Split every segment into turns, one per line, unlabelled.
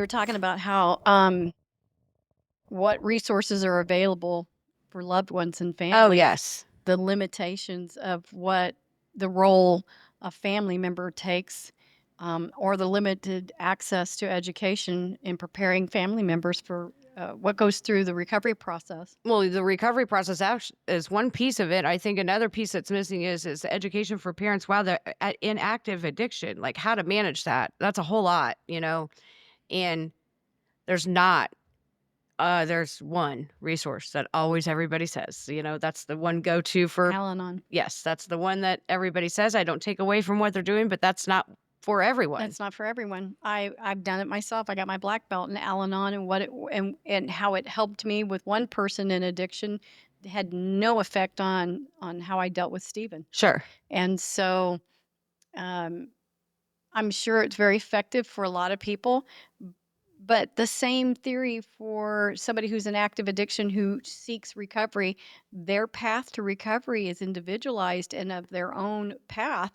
were talking about how what resources are available for loved ones and
Oh,
families,
yes.
the limitations of what the role a family member takes, or the limited access to education in preparing family members for what goes through the recovery process.
Well, the recovery process is one piece of it. I think another piece that's missing is education for parents while they're in active addiction, like how to manage that. That's a whole lot, and there's not. There's one resource that always everybody says, that's the one go-to for.
Al-Anon.
Yes, that's the one that everybody says. I don't take away from what they're doing, but that's not for everyone.
That's not for everyone. I've done it myself. I got my black belt in Al-Anon, and and how it helped me with one person in addiction had no effect on how I dealt with Stephen.
Sure.
And so um, I'm sure it's very effective for a lot of people. But the same theory for somebody who's in active addiction who seeks recovery, their path to recovery is individualized and of their own path.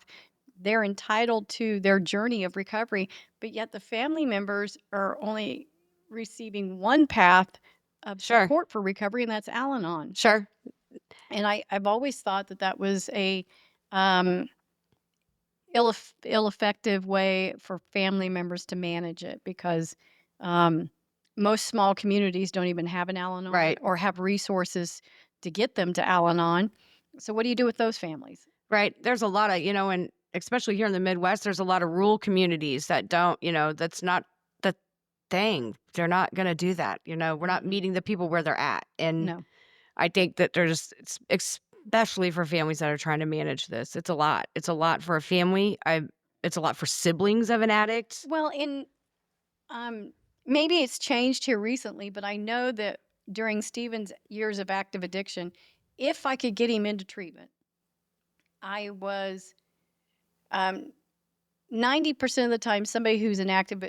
They're entitled to their journey of recovery, but yet the family members are only receiving one path of
Sure.
support for recovery, and that's Al-Anon.
Sure.
And I've always thought that that was a um, ill-effective way for family members to manage it because um, most small communities don't even have an Al-Anon
Right.
or have resources to get them to Al-Anon. So what do you do with those families?
Right. There's a lot of, and especially here in the Midwest, there's a lot of rural communities that don't, that's not the thing. They're not going to do that. We're not meeting the people where they're at. And
No.
I think that it's especially for families that are trying to manage this. It's a lot. It's a lot for a family. It's a lot for siblings of an addict.
Well, maybe it's changed here recently, but I know that during Stephen's years of active addiction, if I could get him into treatment, I was 90% of the time somebody who's in active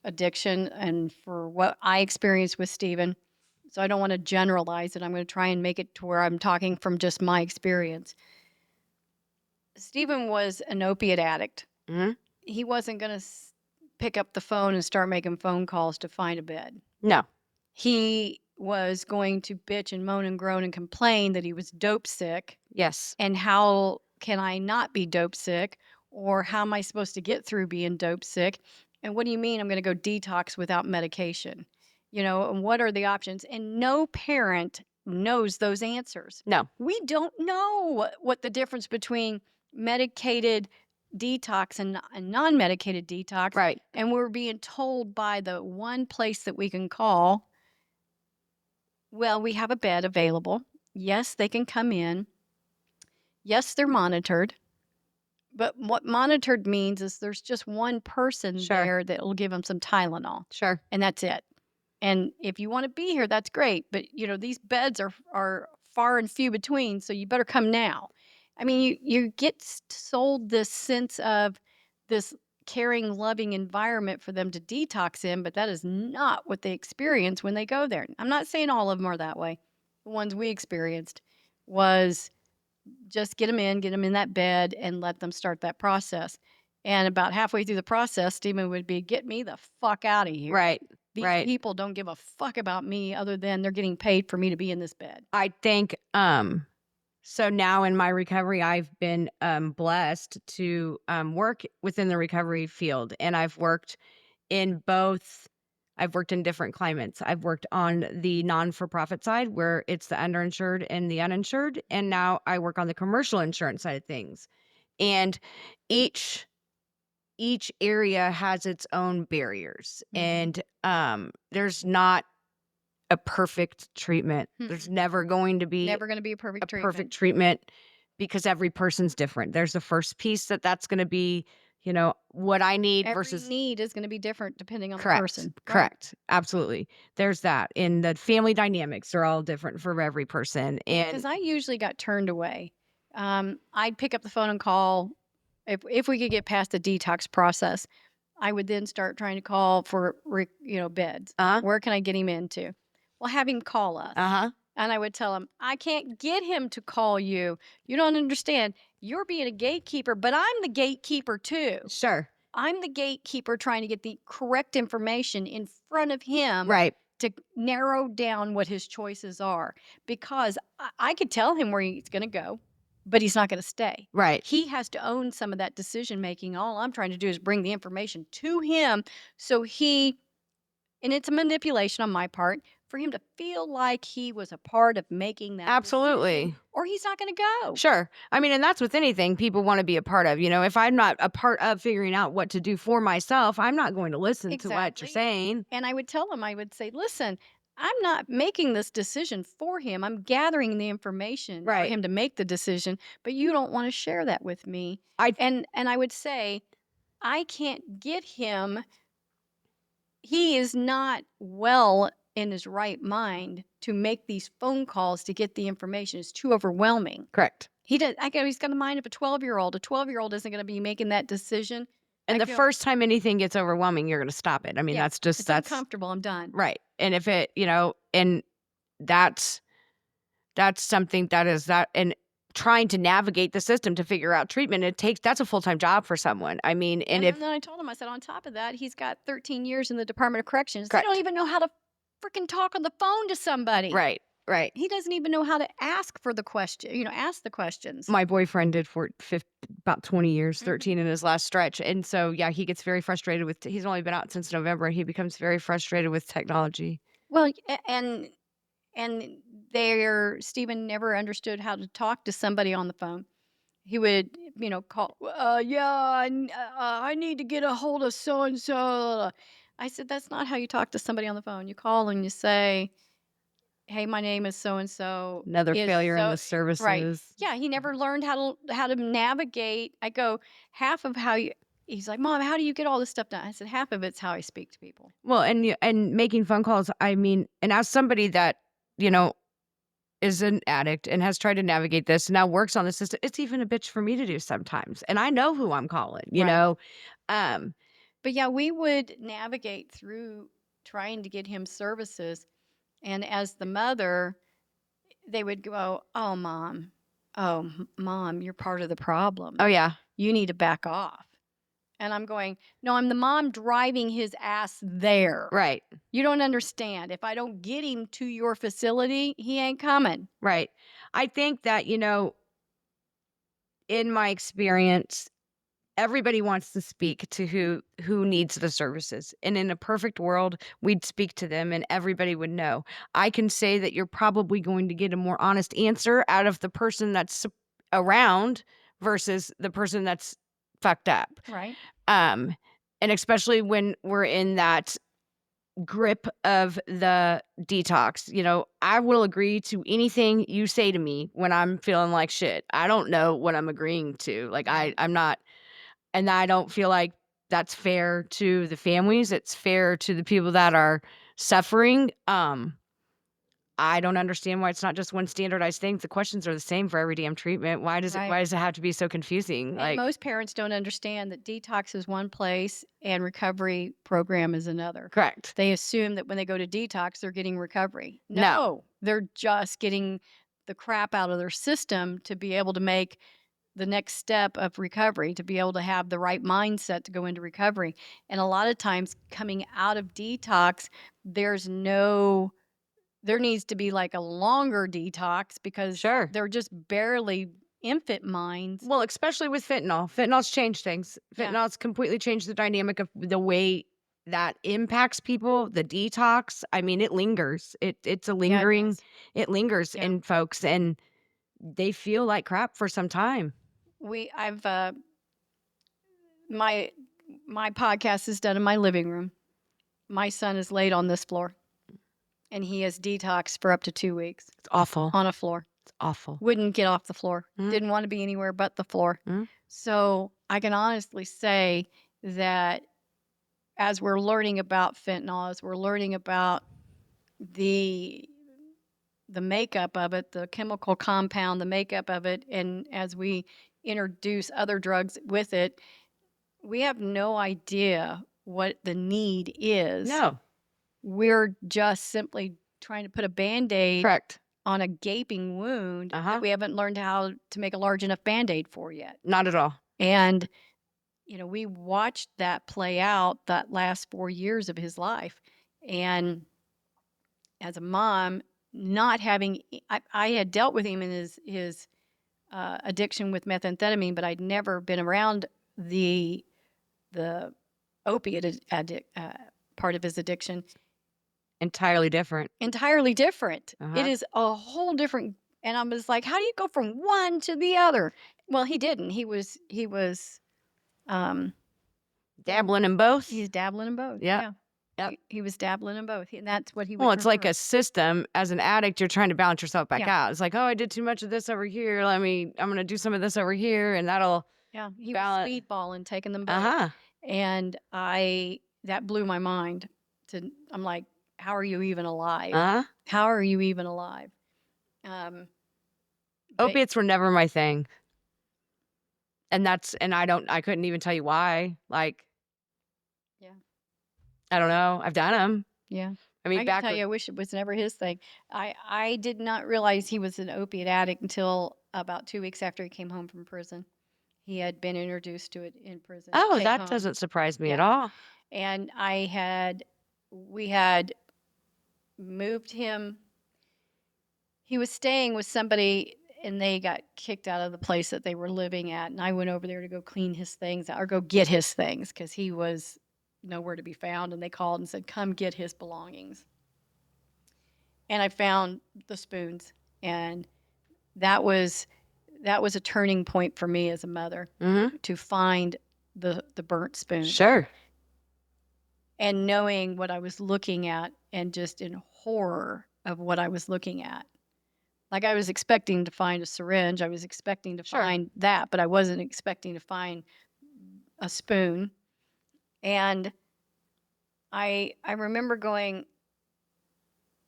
addiction, and for what I experienced with Stephen, so I don't want to generalize it. I'm going to try and make it to where I'm talking from just my experience. Stephen was an opiate addict.
Mm-hmm.
He wasn't going to pick up the phone and start making phone calls to find a bed.
No.
He was going to bitch and moan and groan and complain that he was dope sick.
Yes.
And how can I not be dope sick? Or how am I supposed to get through being dope sick? And what do you mean I'm going to go detox without medication? And what are the options? And no parent knows those answers.
No.
We don't know what the difference between medicated detox and non-medicated detox.
Right.
And we're being told by the one place that we can call, well, we have a bed available. Yes, they can come in. Yes, they're monitored. But what monitored means is there's just one person
Sure.
there that will give them some Tylenol.
Sure.
And that's it. And if you want to be here, that's great. But, these beds are far and few between, so you better come now. I mean, you get sold this sense of this caring, loving environment for them to detox in, but that is not what they experience when they go there. I'm not saying all of them are that way. The ones we experienced was just get them in that bed and let them start that process. And about halfway through the process, Stephen would be, get me the fuck out of here.
Right.
These
Right.
people don't give a fuck about me other than they're getting paid for me to be in this bed.
I think, so now in my recovery, I've been blessed to work within the recovery field. And I've worked in different climates. I've worked on the non-for-profit side where it's the underinsured and the uninsured. And now I work on the commercial insurance side of things. And each area has its own barriers.
Mhm.
And there's not a perfect treatment. There's never going to be
Never going to be a perfect treatment.
perfect treatment because every person's different. There's the first piece that's going to be, what I need
Every
versus
need is going to be different depending on the
correct.
person. Right.
Correct. Absolutely. There's that. And the family dynamics are all different for every person.
Because
And
I usually got turned away. I'd pick up the phone and call if we could get past the detox process. I would then start trying to call for beds.
uh-huh.
Where can I get him into? Well, have him call us.
Uh-huh.
And I would tell him, I can't get him to call you. You don't understand. You're being a gatekeeper, but I'm the gatekeeper too.
Sure.
I'm the gatekeeper trying to get the correct information in front of him
Right,
to narrow down what his choices are, because I could tell him where he's gonna go, but he's not gonna stay.
right.
He has to own some of that decision making. All I'm trying to do is bring the information to him so he and it's a manipulation on my part for him to feel like he was a part of making that decision
Absolutely.
or he's not gonna go.
Sure. I mean, and that's with anything people wanna be a part of, if I'm not a part of figuring out what to do for myself, I'm not going to listen to what you're
Exactly.
saying.
And I would tell him, I would say, "Listen, I'm not making this decision for him. I'm gathering the information for
Right.
him to make the decision, but you don't wanna share that with me."
I
And I would say, "I can't get him he is not well in his right mind to make these phone calls to get the information. It's too overwhelming."
Correct.
He's got the mind of a 12-year-old. A 12-year-old isn't gonna be making that decision. I
And the
go,
first time anything gets overwhelming, you're gonna stop it. I mean,
"Yeah, it's
that's
uncomfortable. I'm done."
right. And if it and that's that's something that is that and trying to navigate the system to figure out treatment, that's a full-time job for someone. I mean, and
And
if
then I told him, I said, "On top of that, he's got 13 years in the Department of Corrections. They don't
correct.
even know how to freaking talk on the phone to somebody.
Right, right.
He doesn't even know how to ask for the question, ask the questions."
My boyfriend did for about 20 years,
Mhm.
13 in his last stretch, and so, yeah, he gets very frustrated with he's only been out since November, and he becomes very frustrated with technology.
Well, and Stephen never understood how to talk to somebody on the phone. He would, call, yeah, I need to get a hold of so and so. I said, "That's not how you talk to somebody on the phone. You call and you say, 'Hey, my name is so and so.'
Another
Is
failure in
so
the
right.
services.
Yeah, he never learned how to navigate." I go, "Half of how you." He's like, "Mom, how do you get all this stuff done?" I said, "Half of it's how I speak to people."
Well, and making phone calls, I mean, and as somebody that, you know, is an addict and has tried to navigate this and now works on the system, it's even a bitch for me to do sometimes, and I know who I'm calling, you
Right.
know? Um,
But yeah, we would navigate through trying to get him services. And as the mother, they would go, "Oh, mom. Oh, mom, you're part of the
oh,
problem.
yeah,
You need to back off." And I'm going, "No, I'm the mom driving his ass there.
right,
You don't understand. If I don't get him to your facility, he ain't coming."
right. I think that, in my experience, everybody wants to speak to who needs the services, and in a perfect world, we'd speak to them and everybody would know. I can say that you're probably going to get a more honest answer out of the person that's around versus the person that's fucked up.
Right.
Um, and especially when we're in that grip of the detox, I will agree to anything you say to me when I'm feeling like shit. I don't know what I'm agreeing to. Like
Right.
I'm not, and I don't feel like that's fair to the families. It's fair to the people that are suffering. I don't understand why it's not just one standardized thing. The questions are the same for every damn treatment.
Right.
Why does it have to be so confusing?
And
Like,
most parents don't understand that detox is one place and recovery program is another.
correct.
They assume that when they go to detox, they're getting recovery.
No.
No, they're just getting the crap out of their system to be able to make the next step of recovery, to be able to have the right mindset to go into recovery. And a lot of times coming out of detox, there's no there needs to be like a longer detox because
Sure.
they're just barely infant minds.
Well, especially with fentanyl. Fentanyl's changed things.
Yeah.
Fentanyl's completely changed the dynamic of the way that impacts people, the detox. I mean, it lingers. It's a
Yeah, it
lingering
does.
it lingers
Yeah.
in folks and they feel like crap for some time.
I've my my podcast is done in my living room. My son is laid on this floor and he has detoxed for up to 2 weeks
It's awful.
on a floor.
It's awful.
Wouldn't get off the floor.
Mm,
Didn't want to be anywhere but the floor.
mm.
So, I can honestly say that as we're learning about fentanyl, as we're learning about the the makeup of it, the chemical compound, the makeup of it, and as we introduce other drugs with it, we have no idea what the need is.
No.
We're just simply trying to put a Band-Aid
Correct.
on a gaping wound that
Uh-huh.
we haven't learned how to make a large enough Band-Aid for yet.
Not at all.
And we watched that play out that last 4 years of his life, and as a mom, not having I had dealt with him in his addiction with methamphetamine, but I'd never been around the the opiate part of his addiction.
Entirely different.
Entirely different. It
Uh-huh.
is a whole different, and I was like, "How do you go from one to the other?" Well, he didn't. Um,
Dabbling in both?
he's dabbling in both.
Yep.
Yeah.
Yep.
He was dabbling in both, and that's what he
Well,
would
it's like
prefer.
a system. As an addict, you're trying to balance yourself back
Yeah.
out. It's like, "Oh, I did too much of this over here. I'm gonna do some of this over here, and that'll
Yeah, he was
balance."
speedballing, taking them both,
Uh-huh.
and I that blew my mind. I'm like, "How are you even alive?
Uh-huh.
How are you even alive?" Um, but
Opiates were never my thing, and I couldn't even tell you why. Like,
yeah,
I don't know. I've done them.
yeah.
I mean,
I can
back
tell
with
you, I wish it was never his thing. I did not realize he was an opiate addict until about 2 weeks after he came home from prison. He had been introduced to it in prison.
Oh,
Take
that
home.
doesn't surprise me at
Yeah.
all.
And we had moved him. He was staying with somebody and they got kicked out of the place that they were living at. And I went over there to go clean his things out or go get his things because he was nowhere to be found. And they called and said, "Come get his belongings." And I found the spoons. And that was that was a turning point for me as a mother
Mhm.
to find the burnt spoons
Sure.
and knowing what I was looking at and just in horror of what I was looking at. Like, I was expecting to find a syringe, I was expecting to
Sure.
find that, but I wasn't expecting to find a spoon, and I remember going,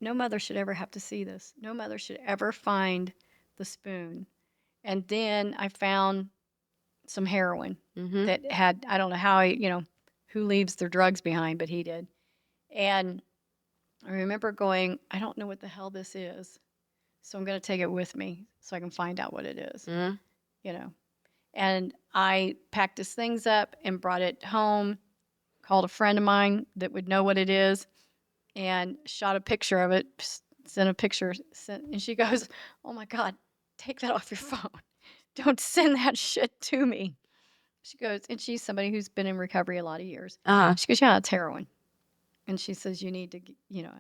"No mother should ever have to see this. No mother should ever find the spoon." And then I found some heroin
Mhm.
that had I don't know how who leaves their drugs behind, but he did. And I remember going, "I don't know what the hell this is, so I'm gonna take it with me so I can find out what it is,"
Mhm.
you know? And I packed his things up and brought it home, called a friend of mine that would know what it is, and shot a picture of it, sent a picture, and she goes, "Oh my God, take that off your phone. Don't send that shit to me." She goes, and she's somebody who's been in recovery a lot of years.
Uh-huh.
She goes, "Yeah, it's heroin." And she says, "You need to,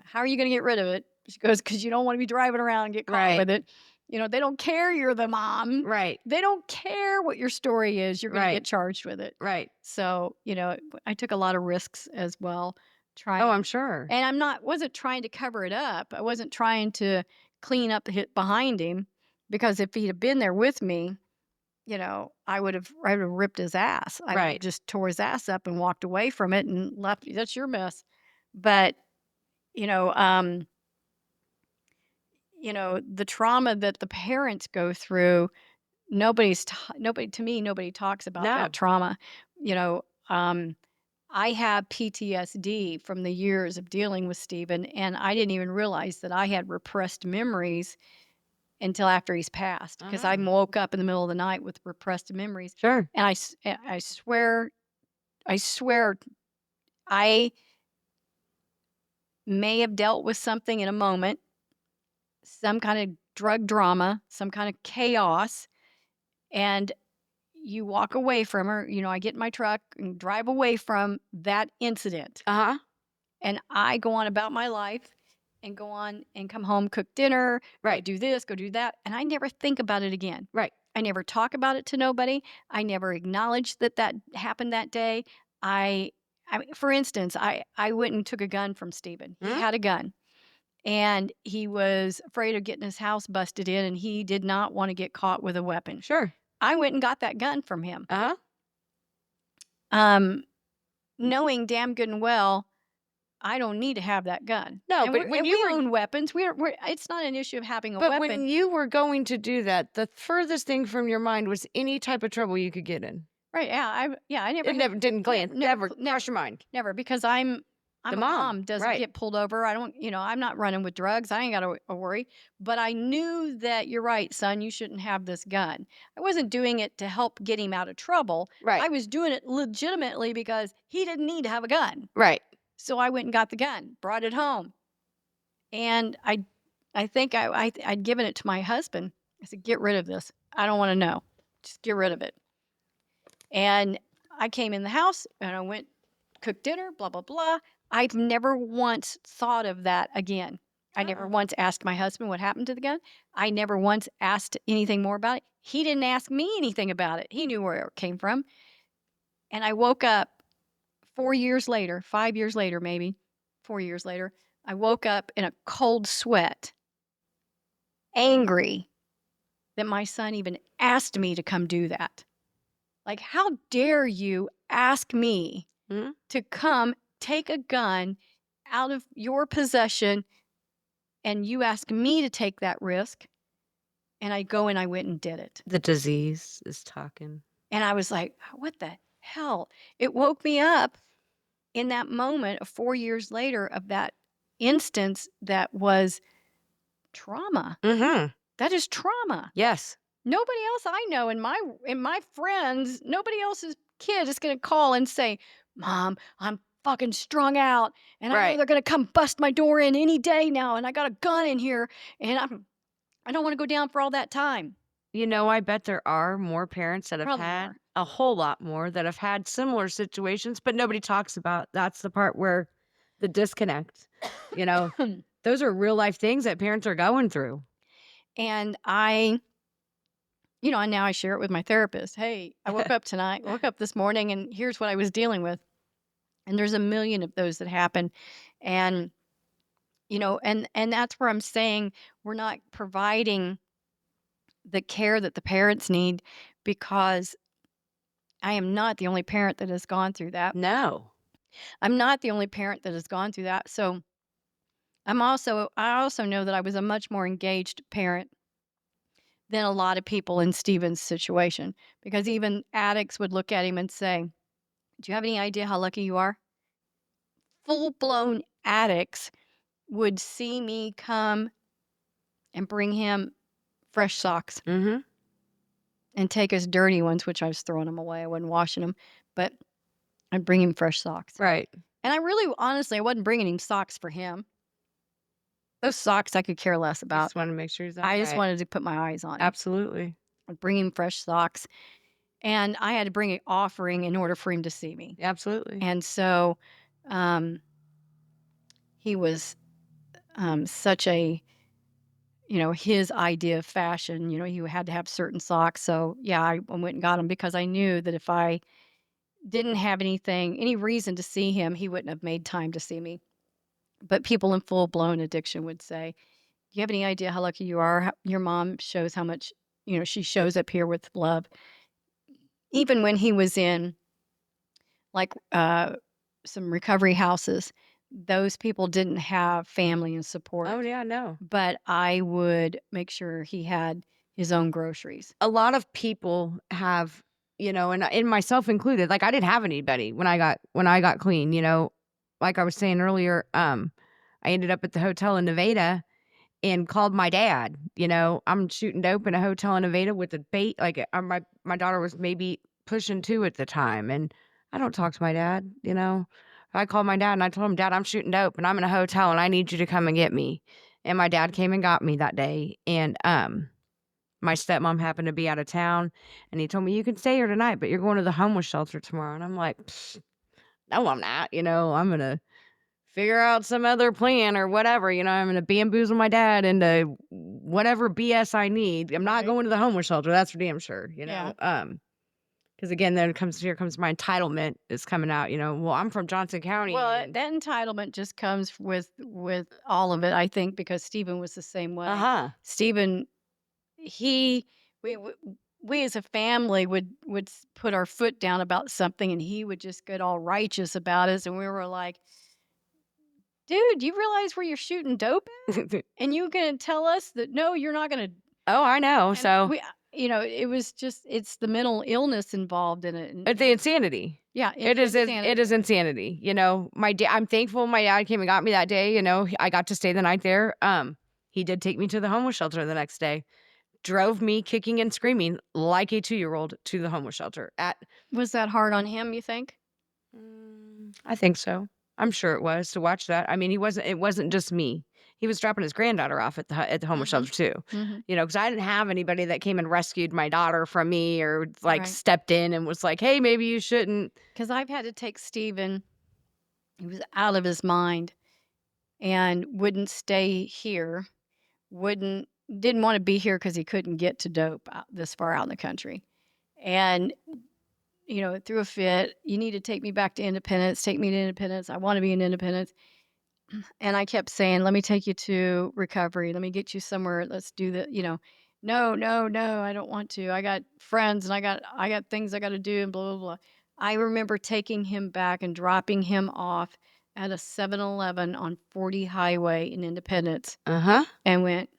how are you going to get rid of it?" She goes, "Because you don't want to be driving around and get caught
Right.
with it. They don't care you're the mom.
Right.
They don't care what your story is. You're going to
Right.
get charged with it."
Right.
So, I took a lot of risks as well,
Oh, I'm
trying,
sure.
and wasn't trying to cover it up. I wasn't trying to clean up the hit behind him because if he'd have been there with me, I would have ripped his ass. I would have
Right.
just tore his ass up and walked away from it and left. That's your mess. But you know, um, the trauma that the parents go through, nobody to me, nobody talks about that
No.
trauma. You know, um, I have PTSD from the years of dealing with Stephen, and I didn't even realize that I had repressed memories until after he's passed because I
Uh-huh.
woke up in the middle of the night with repressed memories.
Sure.
And I swear, I may have dealt with something in a moment, some kind of drug drama, some kind of chaos, and you walk away from her. I get in my truck and drive away from that incident,
Uh-huh.
and I go on about my life and go on and come home, cook dinner, go
Right.
do this, go do that, and I never think about it again.
Right.
I never talk about it to nobody. I never acknowledge that that happened that day. I I mean, for instance, I went and took a gun from Stephen. He
Mhm.
had a gun, and he was afraid of getting his house busted in, and he did not wanna get caught with a weapon.
Sure.
I went and got that gun from him,
Uh-huh.
um, knowing damn good and well I don't need to have that gun.
No,
And
but when
we
you were
own weapons. We're it's not an issue of having a
but
weapon.
when you were going to do that, the furthest thing from your mind was any type of trouble you could get in.
Right, yeah, I never
It
had
never didn't glance, never
never
cross your mind.
never because I'm
The
I'm a
mom,
mom, doesn't
right,
get pulled over. I don't, I'm not running with drugs. I ain't got to worry. But I knew that you're right, son. You shouldn't have this gun. I wasn't doing it to help get him out of trouble.
right,
I was doing it legitimately because he didn't need to have a gun.
right.
So I went and got the gun, brought it home, and I think I'd given it to my husband. I said, "Get rid of this. I don't want to know. Just get rid of it." And I came in the house and I went, cooked dinner, blah, blah, blah. I've never once thought of that again. I never
Uh-uh.
once asked my husband what happened to the gun. I never once asked anything more about it. He didn't ask me anything about it. He knew where it came from. And I woke up 4 years later, 5 years later, maybe 4 years later, I woke up in a cold sweat, angry that my son even asked me to come do that. Like, how dare you ask me
Mhm.
to come take a gun out of your possession and you ask me to take that risk? And I go and I went and did it.
The disease is talking.
And I was like, what the hell? It woke me up in that moment of 4 years later of that instance that was trauma.
Mhm.
That is trauma.
Yes.
Nobody else I know in my friends, nobody else's kid is gonna call and say, "Mom, I'm fucking strung out, and I know
Right.
they're gonna come bust my door in any day now, and I got a gun in here, and I don't wanna go down for all that time."
I bet there are more parents that have
Probably
had
more.
a whole lot more that have had similar situations, but nobody talks about that's the part where the disconnect, you know, those are real life things that parents are going through.
And and now I share it with my therapist. "Hey, I woke up this morning, and here's what I was dealing with." And there's a million of those that happen, and, and that's where I'm saying we're not providing the care that the parents need because I am not the only parent that has gone through that.
No.
I'm not the only parent that has gone through that. So I also know that I was a much more engaged parent than a lot of people in Steven's situation because even addicts would look at him and say, "Do you have any idea how lucky you are?" Full blown addicts would see me come and bring him fresh socks
Mhm.
and take his dirty ones, which I was throwing them away. I wasn't washing them, but I'd bring him fresh socks.
Right.
And I really honestly, I wasn't bringing him socks for him. Those socks I could care less
You
about.
just wanna make sure he's
I just
alright.
wanted to put my eyes on him.
Absolutely.
I'd bring him fresh socks, and I had to bring an offering in order for him to see me.
Absolutely.
And so, um, he was, such a his idea of fashion, he had to have certain socks. So, yeah, I went and got them because I knew that if I didn't have any reason to see him, he wouldn't have made time to see me. But people in full blown addiction would say, "Do you have any idea how lucky you are? Your mom shows how much, she shows up here with love." Even when he was in like some recovery houses, those people didn't have family and
Oh,
support,
yeah, no.
but I would make sure he had his own groceries.
A lot of people have, and myself included, like, I didn't have anybody when I got clean, like I was saying earlier, I ended up at the hotel in Nevada and called my dad. I'm shooting dope in a hotel in Nevada with a bait, like, my daughter was maybe pushing 2 at the time, and I don't talk to my dad. I called my dad and I told him, "Dad, I'm shooting dope and I'm in a hotel and I need you to come and get me." And my dad came and got me that day, and, my stepmom happened to be out of town, and he told me, "You can stay here tonight, but you're going to the homeless shelter tomorrow." And I'm like, "Pfft, no, I'm not. I'm gonna figure out some other plan or whatever. I'm gonna bamboozle my dad into whatever BS I need. I'm not
Right.
going to the homeless shelter. That's for damn sure.
Yeah.
Because again, here comes my entitlement is coming out. Well, I'm from Johnson County,
Well,
and
that entitlement just comes with all of it, I think, because Stephen was the same
uh
way.
huh.
Stephen, he, we as a family would put our foot down about something, and he would just get all righteous about us, and we were like, "Dude, you realize where you're shooting dope at? And you gonna tell us that no, you're not gonna?"
Oh, I know.
And
So
it was just it's the mental illness involved in it, and
it's the insanity.
Yeah,
It
it's
is it
insanity.
is insanity, I'm thankful my dad came and got me that day, I got to stay the night there, he did take me to the homeless shelter the next day, drove me kicking and screaming like a two-year-old to the homeless shelter at
Was that hard on him, you think?
I think so. I'm sure it was to watch that. I mean, it wasn't just me. He was dropping his granddaughter off at the homeless
Mhm.
shelter too.
Mhm.
Because I didn't have anybody that came and rescued my daughter from me or like
Right.
stepped in and was like, "Hey, maybe you shouldn't."
'Cause I've had to take Steven, he was out of his mind and wouldn't stay here, wouldn't didn't wanna be here because he couldn't get to dope out this far out in the country. And, threw a fit, "You need to take me back to Independence, take me to Independence, I wanna be in Independence." And I kept saying, "Let me take you to recovery. Let me get you somewhere. Let's do "No, no, no, I don't want to. I got friends and I got things I got to do and blah blah blah." I remember taking him back and dropping him off at a 7-Eleven on 40 Highway in Independence
Uh-huh.
and went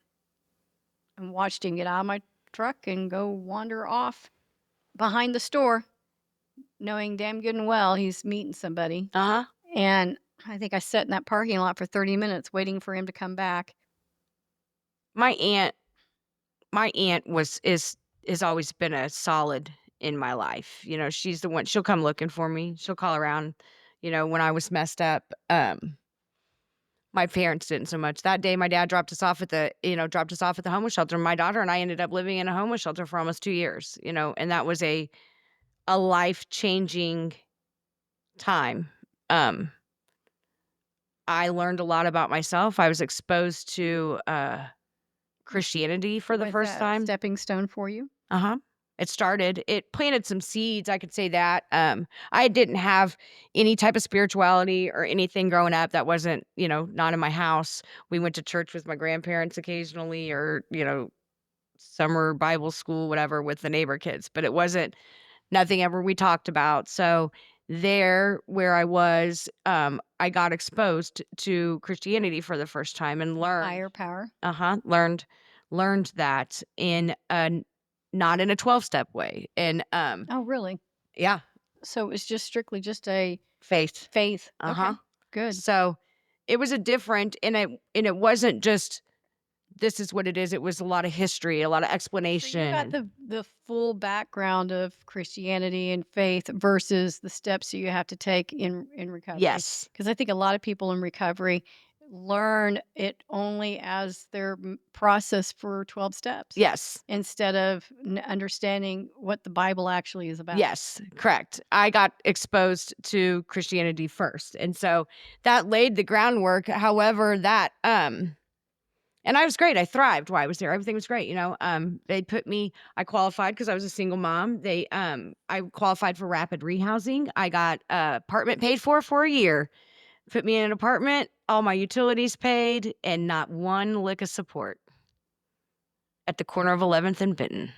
and watched him get out of my truck and go wander off behind the store, knowing damn good and well he's meeting somebody.
Uh-huh.
And I think I sat in that parking lot for 30 minutes waiting for him to come back.
My aunt my aunt has always been a solid in my life. She's the one she'll come looking for me. She'll call around, when I was messed up. My parents didn't so much. That day, my dad dropped us off at the homeless shelter. My daughter and I ended up living in a homeless shelter for almost 2 years, and that was a life-changing time. Um, I learned a lot about myself. I was exposed to, Christianity for the
Was
first
that a
time.
stepping stone for you?
Uh-huh. It planted some seeds, I could say that. I didn't have any type of spirituality or anything growing up that wasn't, not in my house. We went to church with my grandparents occasionally or, summer Bible school, whatever, with the neighbor kids, but it wasn't nothing ever we talked about. So there where I was, I got exposed to Christianity for the first time and
A
learned
higher power?
uh-huh, learned that in a not in a 12-step way, and,
Oh, really?
yeah,
So it was just strictly just a
faith,
faith.
uh-huh.
Okay, good.
So, it was a different and it wasn't just, "This is what it is," it was a lot of history, a lot of
So you
explanation
got
and
the full background of Christianity and faith versus the steps you have to take in recovery.
yes,
Because I think a lot of people in recovery learn it only as their process for 12 steps
yes,
instead of understanding what the Bible actually is about.
yes, correct. I got exposed to Christianity first, and so that laid the groundwork, however, and I was great, I thrived while I was there, everything was great, they put me I qualified because I was a single mom, I qualified for rapid rehousing, I got a apartment paid for a year, put me in an apartment, all my utilities paid, and not one lick of support at the corner of 11th and Benton.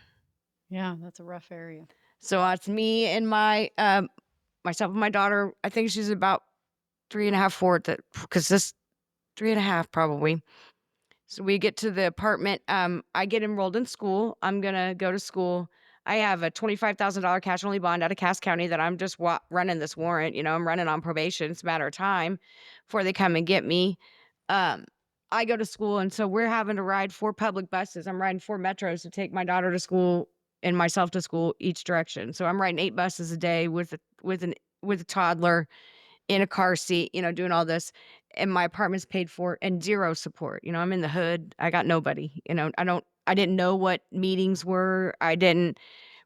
Yeah, that's a rough area.
So, it's me and myself and my daughter, I think she's about 3 and a half, 4 because this 3 and a half probably. So we get to the apartment. I get enrolled in school. I'm gonna go to school. I have a $25,000 cash only bond out of Cass County that I'm just running this warrant. I'm running on probation. It's a matter of time before they come and get me. Um, I go to school, and so we're having to ride 4 public buses. I'm riding 4 metros to take my daughter to school and myself to school each direction. So I'm riding 8 buses a day with a toddler in a car seat, doing all this, and my apartment's paid for and 0 support. I'm in the hood. I got nobody. I didn't know what meetings were. I didn't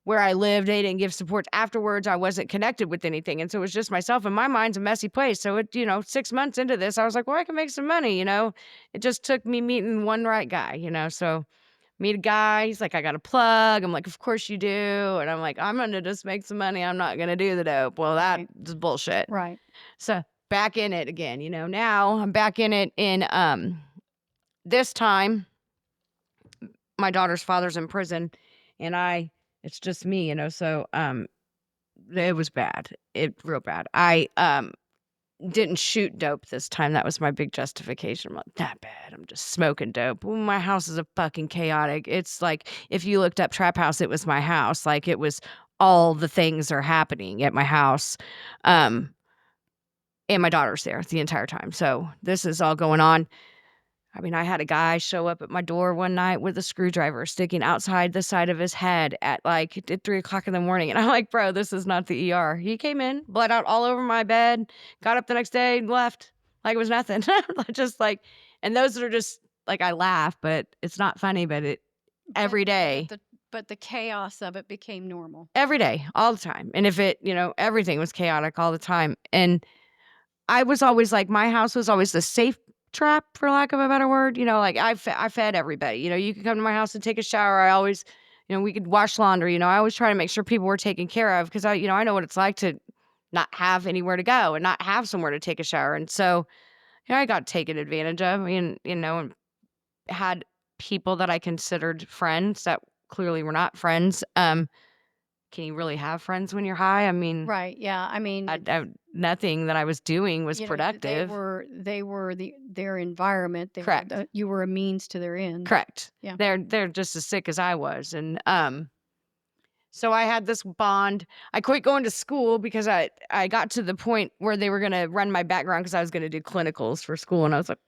where I lived, they didn't give support. Afterwards, I wasn't connected with anything. And so it was just myself and my mind's a messy place. So 6 months into this, I was like, well, I can make some money. It just took me meeting one right guy. So meet a guy. He's like, I got a plug. I'm like, of course you do. And I'm like, I'm going to just make some money. I'm not going to do the dope. Well,
Right,
that's bullshit.
right.
So back in it again, now I'm back in it in this time my daughter's father's in prison and it's just me, so it was bad. It real bad. I didn't shoot dope this time. That was my big justification. I'm like, "Not bad. I'm just smoking dope." Well, my house is a fucking chaotic. It's like if you looked up trap house, it was my house. Like it was all the things are happening at my house. Um, and my daughter's there the entire time. So this is all going on. I mean, I had a guy show up at my door one night with a screwdriver sticking outside the side of his head at 3 o'clock in the morning. And I'm like, bro, this is not the ER. He came in, bled out all over my bed, got up the next day, and left like it was nothing. Just like, and those are just like, I laugh, but it's not funny, but
But
every
but
day,
the but the chaos of it became normal.
every day, all the time. And if everything was chaotic all the time. And I was always like my house was always the safe trap, for lack of a better word, like, I fed everybody, you could come to my house and take a shower, I always we could wash laundry, I always try to make sure people were taken care of because I know what it's like to not have anywhere to go and not have somewhere to take a shower, and so, I got taken advantage of, and had people that I considered friends that clearly were not friends. Can you really have friends when you're high? I mean,
Right, yeah, I mean,
I nothing that I was doing was
they
productive.
were their environment, they were
Correct.
the you were a means to their end.
Correct.
Yeah.
They're just as sick as I was, and, so I had this bond. I quit going to school because I got to the point where they were gonna run my background because I was gonna do clinicals for school, and I was like,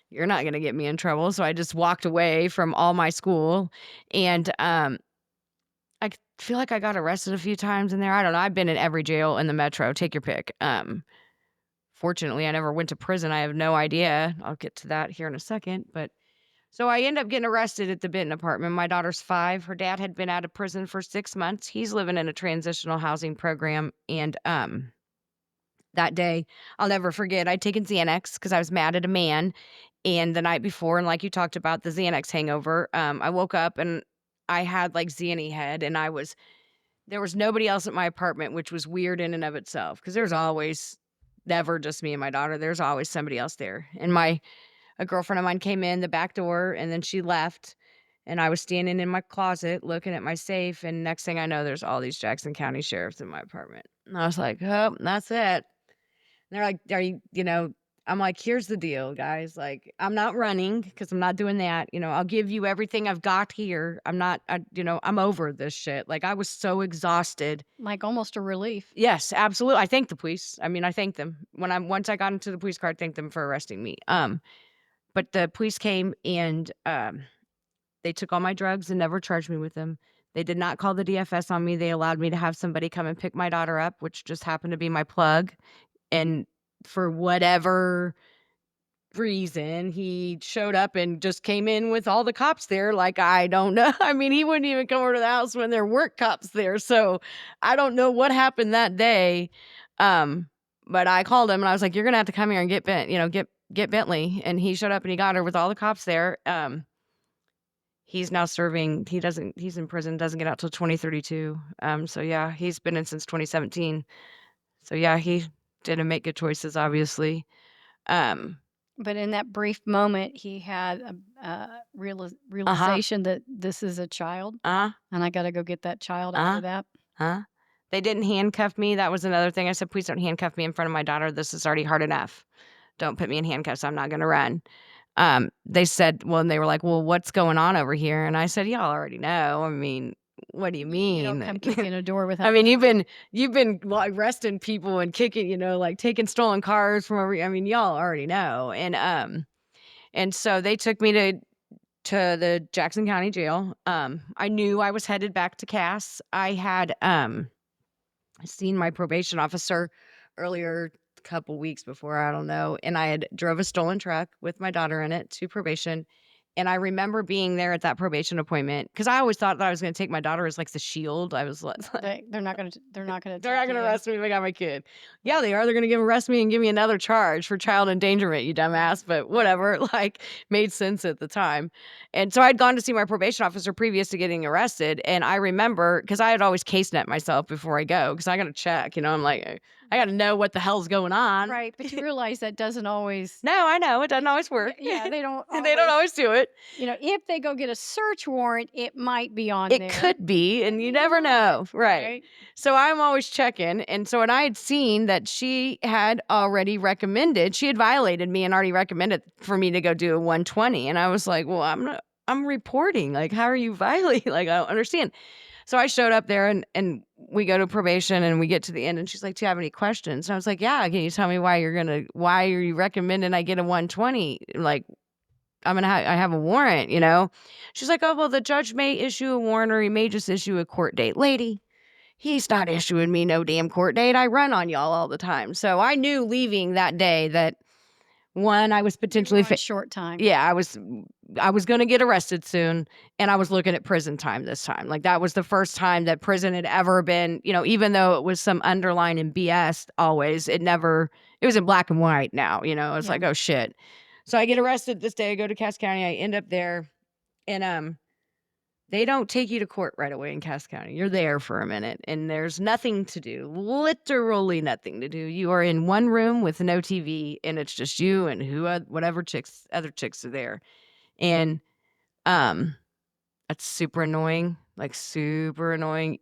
"You're not gonna get me in trouble," so I just walked away from all my school, and, feel like I got arrested a few times in there. I don't know, I've been in every jail in the metro, take your pick. Fortunately, I never went to prison, I have no idea. I'll get to that here in a second, but so I end up getting arrested at the Benton apartment. My daughter's 5. Her dad had been out of prison for 6 months. He's living in a transitional housing program, and, that day, I'll never forget, I'd taken Xanax because I was mad at a man, and the night before, and like you talked about the Xanax hangover, I woke up and I had, like, Xanny head, and there was nobody else at my apartment, which was weird in and of itself because there's always never just me and my daughter, there's always somebody else there, and a girlfriend of mine came in the back door and then she left. And I was standing in my closet looking at my safe. And next thing I know, there's all these Jackson County sheriffs in my apartment. And I was like, oh, that's it. And they're like, are you, I'm like, here's the deal, guys. Like, I'm not running because I'm not doing that. I'll give you everything I've got here. I'm not, I'm over this shit. Like, I was so exhausted.
Like, almost a relief.
Yes, absolutely. I thank the police. I mean, I thank them. Once I got into the police car, I thanked them for arresting me. But the police came and, they took all my drugs and never charged me with them. They did not call the DFS on me. They allowed me to have somebody come and pick my daughter up, which just happened to be my plug. And for whatever reason, he showed up and just came in with all the cops there. Like, I don't know. I mean, he wouldn't even come over to the house when there weren't cops there. So I don't know what happened that day. Um, but I called him and I was like, you're gonna have to come here and get Bentley. And he showed up and he got her with all the cops there. He's now serving he's in prison, doesn't get out till 2032. So yeah, he's been in since 2017. So yeah, he didn't make good choices, obviously. Um,
But in that brief moment, he had
uh-huh,
realization that this is a child,
uh-huh,
and I gotta go get that child out
uh-huh,
of that.
huh. They didn't handcuff me. That was another thing. I said, please don't handcuff me in front of my daughter. This is already hard enough. Don't put me in handcuffs. I'm not gonna run. They said, well, and they were like, well, what's going on over here? And I said, y'all already know. I mean, what do you
You don't
mean?
come kick in a door
I
without
mean,
knocking.
you've been like arresting people and kicking, like taking stolen cars from over. I mean, y'all already know. And so they took me to the Jackson County Jail. I knew I was headed back to Cass. I had seen my probation officer earlier couple weeks before, I don't know, and I had drove a stolen truck with my daughter in it to probation. And I remember being there at that probation appointment because I always thought that I was going to take my daughter as like the shield. I was like,
They're not gonna
they're not
take
gonna
you.
arrest me if I got my kid. Yeah, they are. They're gonna give arrest me and give me another charge for child endangerment, you dumbass. But whatever, like made sense at the time. And so I'd gone to see my probation officer previous to getting arrested. And I remember because I had always case net myself before I go, because I gotta check, I'm like, I
But
gotta know what the hell's going on.
right, but you realize that doesn't always
No, I know, it doesn't always
yeah,
work.
yeah, they don't
They don't
always
always do it.
if they go get a search warrant, it might be on
It
there,
could be,
but
and you
maybe
never
not,
know. Right.
right?
So I'm always checking. And so when I had seen that she had already recommended, she had violated me and already recommended for me to go do a 120. And I was like, well, I'm reporting. Like, how are you violating? Like, I don't understand. So I showed up there and we go to probation and we get to the end and she's like, do you have any questions? And I was like, yeah, can you tell me why are you recommending I get a 120? Like, I have a warrant, you know? She's like, oh, well, the judge may issue a warrant or he may just issue a court date. Lady, he's not issuing me no damn court date. I run on y'all all the time. So I knew leaving that day that one, I was
You were
potentially,
on short time.
yeah, I was going to get arrested soon and I was looking at prison time this time. Like that was the first time that prison had ever been, even though it was some underlying BS always, it was in black and white now, it's
Yeah.
like, oh shit. So I get arrested this day. I go to Cass County. I end up there and, they don't take you to court right away in Cass County. You're there for a minute and there's nothing to do, literally nothing to do. You are in one room with no TV and it's just you and whatever other chicks are there. And um that's super annoying, like super annoying.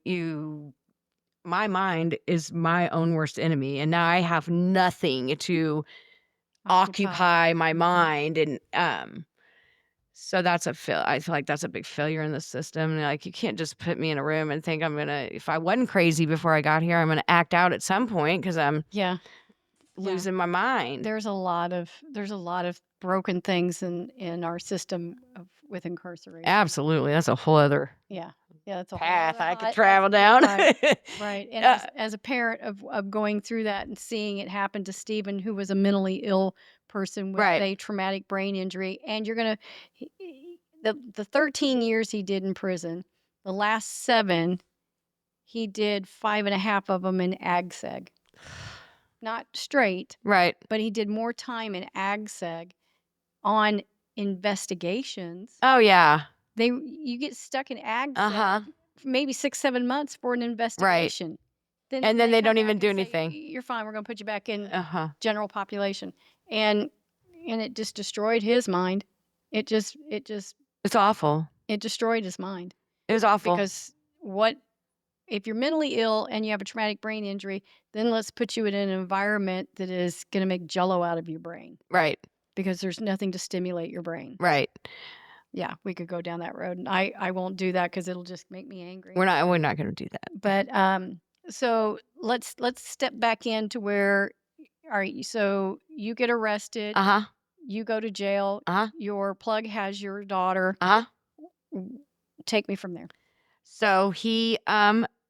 My mind is my own worst enemy and now I have nothing to
Occupy.
occupy my
Mhm.
mind and so I feel like that's a big failure in the system. And, like, you can't just put me in a room and think if I wasn't crazy before I got here, I'm gonna act out at some point because 'cause I'm
Yeah, yeah.
losing my mind.
There's a lot of broken things in our system with incarceration.
Absolutely, that's a whole other
Yeah. Yeah, that's a whole
path
other
I could
hot
travel down.
right. Right. And
Uh,
as a parent of going through that and seeing it happen to Stephen, who was a mentally ill person with
right.
a traumatic brain injury, and you're gonna the 13 years he did in prison, the last 7, he did 5 and a half of them in ag seg. Not straight,
Right.
but he did more time in ag seg on investigations.
Oh, yeah.
You get stuck in ag
Uh-huh.
seg for maybe 6, 7 months for an
Right.
investigation. Then
And then
they
they
come
don't even
back
do
and say,
anything.
"You're fine, we're gonna put you back in
Uh-huh.
general population." And it just destroyed his mind. It just
It's awful.
it destroyed his mind
It was awful.
because what if you're mentally ill and you have a traumatic brain injury, then let's put you in an environment that is gonna make jello out of your brain
Right.
because there's nothing to stimulate your brain.
Right.
Yeah, we could go down that road, and I won't do that because 'cause it'll just make me angry.
We're not gonna do that.
But, so let's step back into where alright, so you get arrested,
Uh-huh.
you go to jail,
Uh-huh.
your plug has your daughter.
Uh-huh.
W Take me from there.
So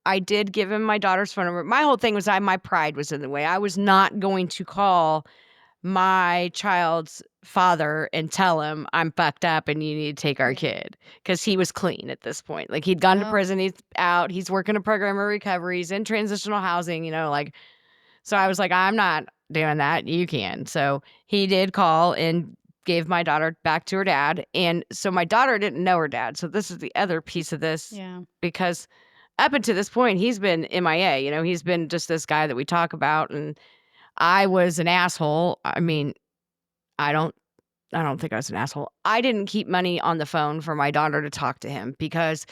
I did give him my daughter's phone number. My whole thing was my pride was in the way. I was not going to call my child's father and tell him I'm fucked up and you need to take our
Yeah.
kid because he was clean at this point. Like he'd gone to
Oh,
prison, he's out, he's working a program of recovery, he's in transitional housing, like so I was like, I'm not doing that. You can. So he did call and gave my daughter back to her dad. And so my daughter didn't know her dad. So this is the other piece of this
yeah.
because up until this point, he's been MIA. He's been just this guy that we talk about. And I was an asshole. I mean, I don't. I don't think I was an asshole. I didn't keep money on the phone for my daughter to talk to him because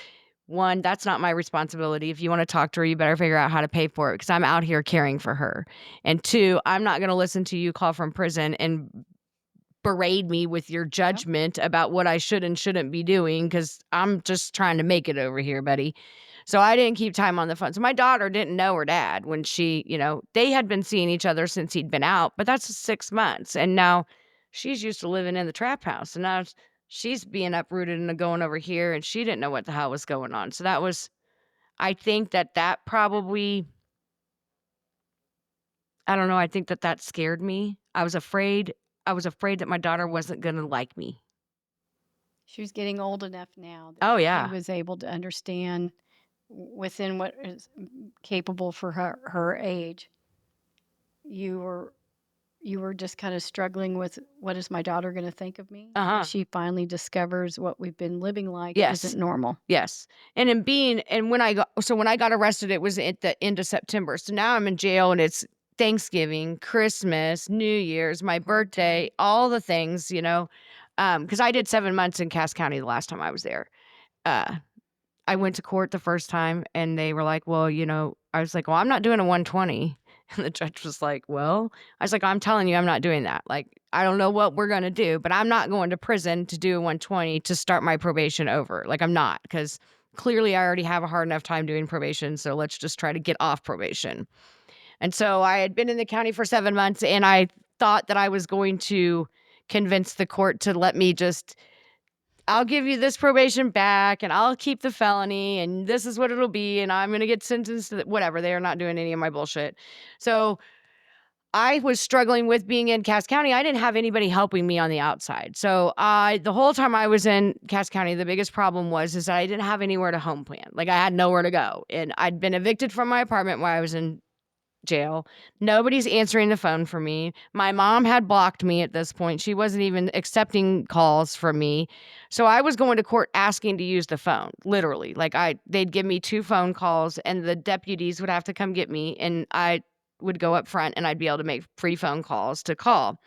one, that's not my responsibility. If you want to talk to her, you better figure out how to pay for it because I'm out here caring for her. And two, I'm not going to listen to you call from prison and berate me with your
Yep.
judgment about what I should and shouldn't be doing because I'm just trying to make it over here, buddy. So I didn't keep time on the phone. So my daughter didn't know her dad when they had been seeing each other since he'd been out, but that's 6 months. And now she's used to living in the trap house. And now she's being uprooted and going over here and she didn't know what the hell was going on. So I think that probably, I don't know. I think that scared me. I was afraid that my daughter wasn't going to like me.
She was getting old enough now that
Oh,
she
yeah.
was able to understand within what is capable for her age. You were you were just kinda struggling with, "What is my daughter gonna think of me?" Until
Uh-huh.
she finally discovers what we've been living like isn't
Yes.
normal.
Yes. And when I got arrested, it was at the end of September. So now I'm in jail and it's Thanksgiving, Christmas, New Year's, my
Hard
birthday,
time.
all the things, because I did 7 months in Cass County the last time I was there. Uh, I went to court the first time and they were like, "Well, I was like, "Well, I'm not doing a 120." And the judge was like, "Well," I was like, "I'm telling you I'm not doing that. Like, I don't know what we're gonna do, but I'm not going to prison to do a 120 to start my probation over. Like, I'm not, because clearly I already have a hard enough time doing probation, so let's just try to get off probation." And so I had been in the county for 7 months, and I thought that I was going to convince the court to let me just "I'll give you this probation back, and I'll keep the felony, and this is what it'll be, and I'm gonna get sentenced to" whatever. They are not doing any of my bullshit. So, I was struggling with being in Cass County. I didn't have anybody helping me on the outside. So, the whole time I was in Cass County, the biggest problem is that I didn't have anywhere to home plan. Like, I had nowhere to go, and I'd been evicted from my apartment while I was in jail. Nobody's answering the phone for me. My mom had blocked me at this point. She wasn't even accepting calls from me. So I was going to court asking to use the phone, literally. Like they'd give me 2 phone calls and the deputies would have to come get me and I would go up front and I'd be able to make free phone calls to call.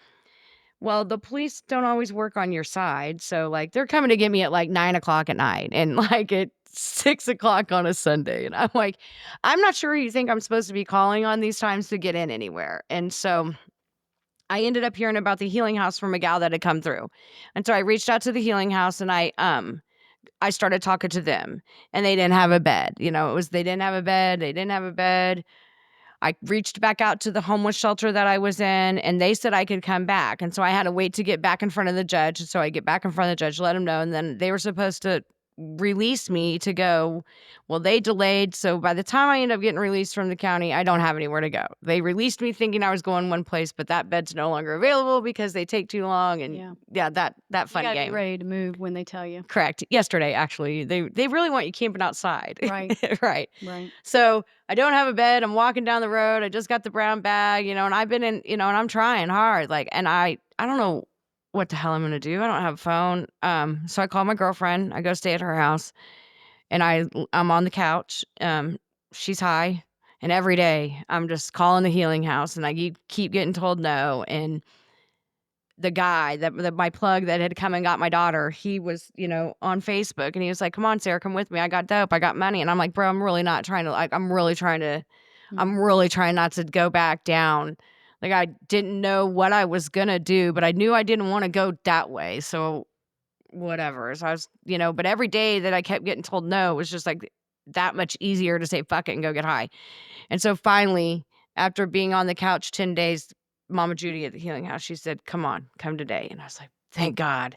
Well, the police don't always work on your side. So like they're coming to get me at like 9 o'clock at night and like at 6 o'clock on a Sunday. And I'm like, I'm not sure you think I'm supposed to be calling on these times to get in anywhere. And so I ended up hearing about the healing house from a gal that had come through. And so I reached out to the healing house and I started talking to them and they didn't have a bed. It was they didn't have a bed, they didn't have a bed. I reached back out to the homeless shelter that I was in, and they said I could come back. And so I had to wait to get back in front of the judge. So I get back in front of the judge, let him know, and then they were supposed to release me to go. Well, they delayed. So by the time I end up getting released from the county, I don't have anywhere to go. They released me thinking I was going one place, but that bed's no longer available because they take too long. And
Yeah.
yeah, that
You
fun
gotta be
game.
ready to move when they tell you.
Correct. Yesterday, actually, they really want you camping outside.
Right,
Right.
right.
So I don't have a bed. I'm walking down the road. I just got the brown bag, and I've been in, and I'm trying hard. Like, and I don't know what the hell I'm gonna do. I don't have a phone. So I call my girlfriend. I go stay at her house, and I'm on the couch. She's high, and every day I'm just calling the healing house, and I keep getting told no, and the guy that my plug that had come and got my daughter, he was, on Facebook and he was like, "Come on, Sarah, come with me. I got dope. I got money." And I'm like, "Bro, I'm really not trying to like I'm
Mhm.
really trying not to go back down." Like I didn't know what I was gonna do, but I knew I didn't want to go that way. So whatever. So I was, but every day that I kept getting told no, it was just like that much easier to say fuck it and go get high. And so finally, after being on the couch 10 days, Mama Judy at the healing house, she said, "Come on, come today." And I was like, "Thank God."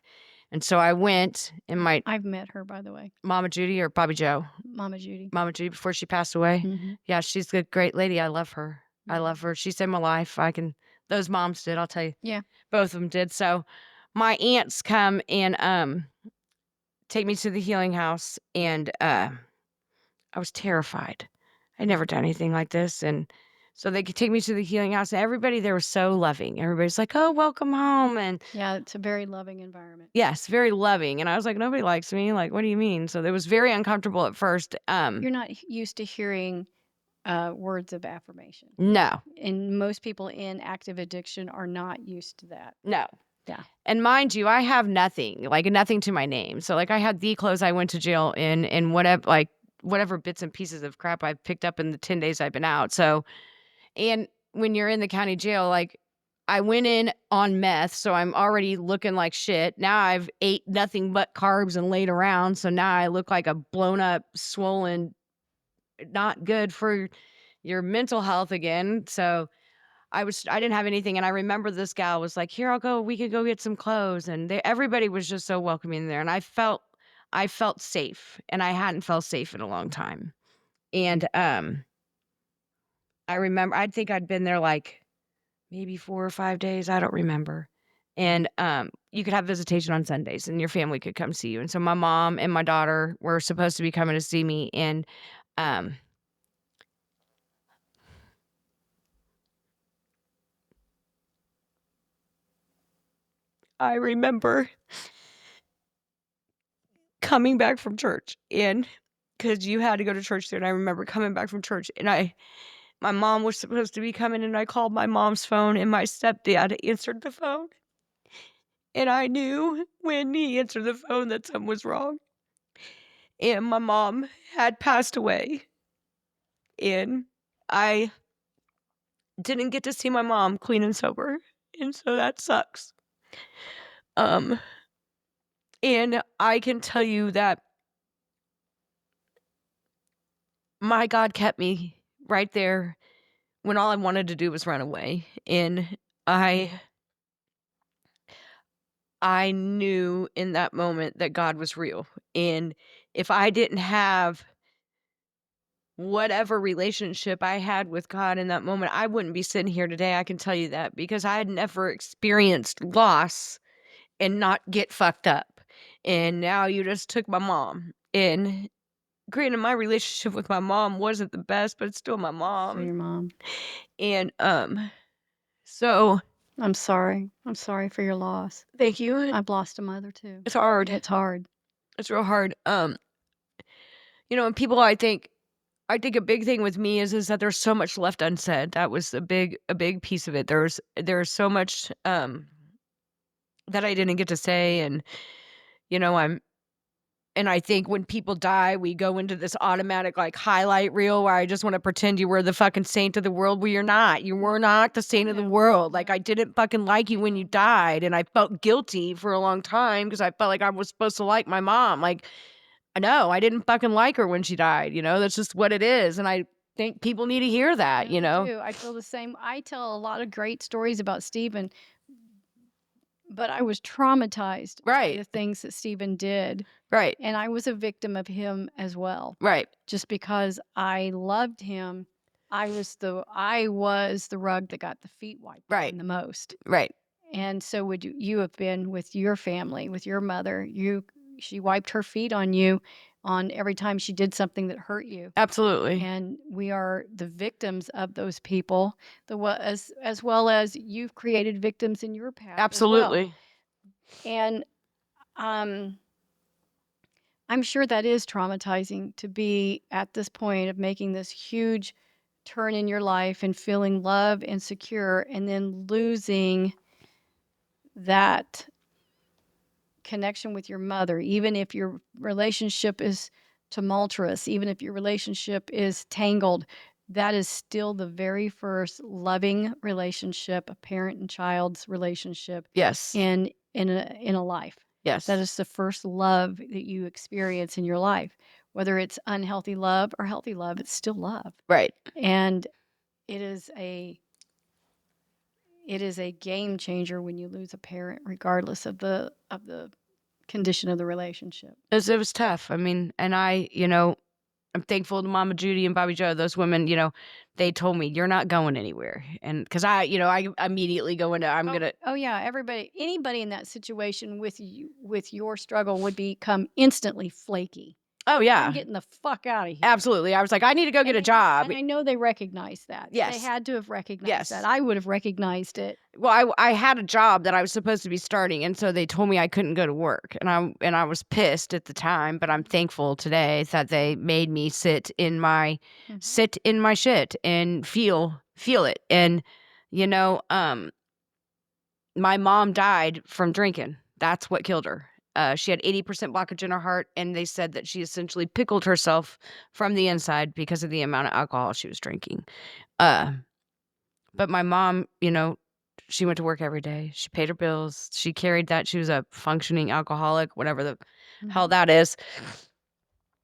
And so I went and my
I've met her, by the way,
Mama Judy or Bobby Joe?
Mama Judy.
Mama Judy before she passed away.
Mhm,
Yeah, she's a great lady. I love her. I
mhm.
love her. She saved my life. Those moms did, I'll tell you.
Yeah.
Both of them did. So my aunts come and take me to the healing house and I was terrified. I'd never done anything like this, and so they could take me to the healing house, and everybody there was so loving. Everybody's like, "Oh, welcome home," and
Yeah, it's a very loving environment.
yes, very loving, and I was like, "Nobody likes me." Like, "What do you mean?" So it was very uncomfortable at first.
You're not used to hearing, words of affirmation,
No,
and most people in active addiction are not used to that.
no.
Yeah.
And mind you, I have nothing, like nothing to my name. So like I had the clothes I went to jail in and whatever bits and pieces of crap I've picked up in the 10 days I've been out. So and when you're in the county jail, like I went in on meth, so I'm already looking like shit. Now I've ate nothing but carbs and laid around, so now I look like a blown up, swollen, not good for your mental health again. So I didn't have anything, and I remember this gal was like, "Here, we could go get some clothes," and everybody was just so welcoming there, and I felt safe, and I hadn't felt safe in a long time. And I think I'd been there like maybe 4 or 5 days, I don't remember. And, you could have visitation on Sundays, and your family could come see you, and so my mom and my daughter were supposed to be coming to see me, and, um, I remember coming back from church, and because you had to go to church there, and I remember coming back from church, and I my mom was supposed to be coming, and I called my mom's phone, and my stepdad answered the phone, and I knew when he answered the phone that something was wrong, and my mom had passed away, and I didn't get to see my mom clean and sober, and so that sucks. Um, and I can tell you that my God kept me right there when all I wanted to do was run away, and I I knew in that moment that God was real, and if I didn't have whatever relationship I had with God in that moment, I wouldn't be sitting here today, I can tell you that, because I had never experienced loss and not get fucked up, and now you just took my mom, and granted, my relationship with my mom wasn't the best, but it's still my
So
mom,
your mom.
and, so
I'm sorry. I'm sorry for your loss.
thank you.
I've lost a mother too,
It's hard.
and it's hard.
It's real hard, and people I think a big thing with me is that there's so much left unsaid. That was a big piece of it. There's so much, that I didn't get to say, and, you know, I'm and I think when people die, we go into this automatic, like, highlight reel where I just wanna pretend you were the fucking saint of the world, well, you're not. You were not the saint of the
No,
world. Like,
no,
I didn't fucking like you when you
no.
died, and I felt guilty for a long time because I felt like I was supposed to like my mom. Like, no, I didn't fucking like her when she died, that's just what it is, and I think people need to hear that,
I do. I feel the same. I tell a lot of great stories about Stephen, but I was traumatized by
Right,
the things that Stephen did,
right,
and I was a victim of him as well.
right,
Just because I loved him, I was the rug that got the feet wiped
right,
on the most.
right.
And so would you have been with your family, with your mother. She wiped her feet on you on every time she did something that hurt you.
Absolutely,
And we are the victims of those people, as well as you've created victims in your path as well.
absolutely.
And um I'm sure that is traumatizing to be at this point of making this huge turn in your life and feeling love and secure and then losing that connection with your mother, even if your relationship is tumultuous, even if your relationship is tangled, that is still the very first loving relationship, a parent and child's relationship
Yes,
in a life. That
yes,
is the first love that you experience in your life. Whether it's unhealthy love or healthy love, it's still love.
right.
And it is a it is a game changer when you lose a parent regardless of the condition of the relationship.
It was tough, I mean, and I'm thankful to Mama Judy and Bobby Joe, those women, they told me, "You're not going anywhere," and because I immediately go into, "I'm
Oh,
gonna."
oh yeah, anybody in that situation with you with your struggle would become instantly flaky.
Oh,
I'm
yeah,
getting the fuck out of here.
absolutely, I was like, "I need to go get a job."
And I know they recognize that. They
Yes,
had to have recognized that.
yes.
I would have recognized it.
Well, I had a job that I was supposed to be starting, and so they told me I couldn't go to work, and I was pissed at the time, but I'm thankful today that they made me
Mhm.
sit in my shit and feel it, and, you know, um, my mom died from drinking. That's what killed her. She had 80% blockage in her heart, and they said that she essentially pickled herself from the inside because of the amount of alcohol she was drinking. Uh but my mom, she went to work every day. She paid her bills. She carried that. She was a functioning alcoholic, whatever the hell
Mhm.
that is.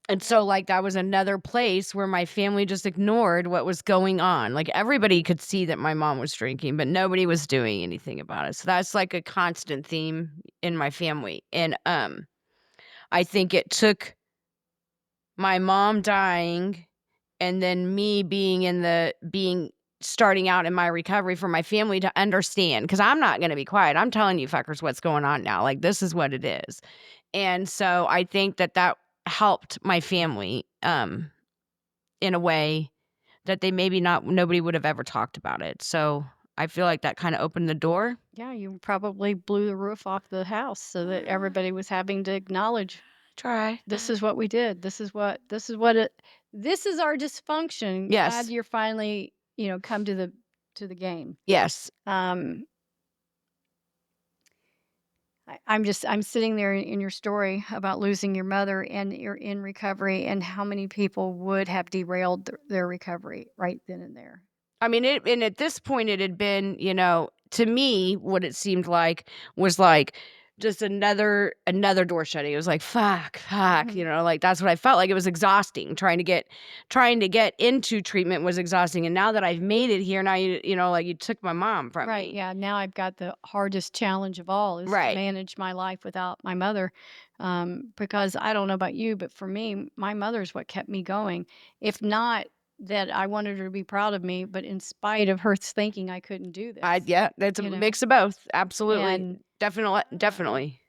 And so, like, that was another place where my family just ignored what was going on. Like, everybody could see that my mom was drinking, but nobody was doing anything about it. So that's like a constant theme in my family. And I think it took my mom dying and then me being starting out in my recovery for my family to understand, because 'cause I'm not gonna be quiet. I'm telling you fuckers what's going on now, like, this is what it is. And so I think that that helped my family, in a way that they maybe not nobody would have ever talked about it. So I feel like that kinda opened the door.
Yeah, you probably blew the roof off the house so that everybody was having to acknowledge
Try.
this is what we did. This is our dysfunction. Glad
Yes.
you're finally come to the game.
Yes.
Um, I'm sitting there in your story about losing your mother, and you're in recovery, and how many people would have derailed their recovery right then and there.
I mean, and at this point, it had been, to me, what it seemed like was like just another door shutting. It was like, fuck, fuck,
Mhm.
like that's what I felt like. It was exhausting. Trying to get into treatment was exhausting. And now that I've made it here, now like you took my mom from
Right,
me.
yeah, now I've got the hardest challenge of all is to
Right.
manage my life without my mother, because I don't know about you, but for me, my mother's what kept me going. If not that I wanted her to be proud of me, but in spite of her thinking I couldn't do this,
Yeah, that's a
you know?
mix of both. Absolutely.
And,
Definitely.
um
Definitely.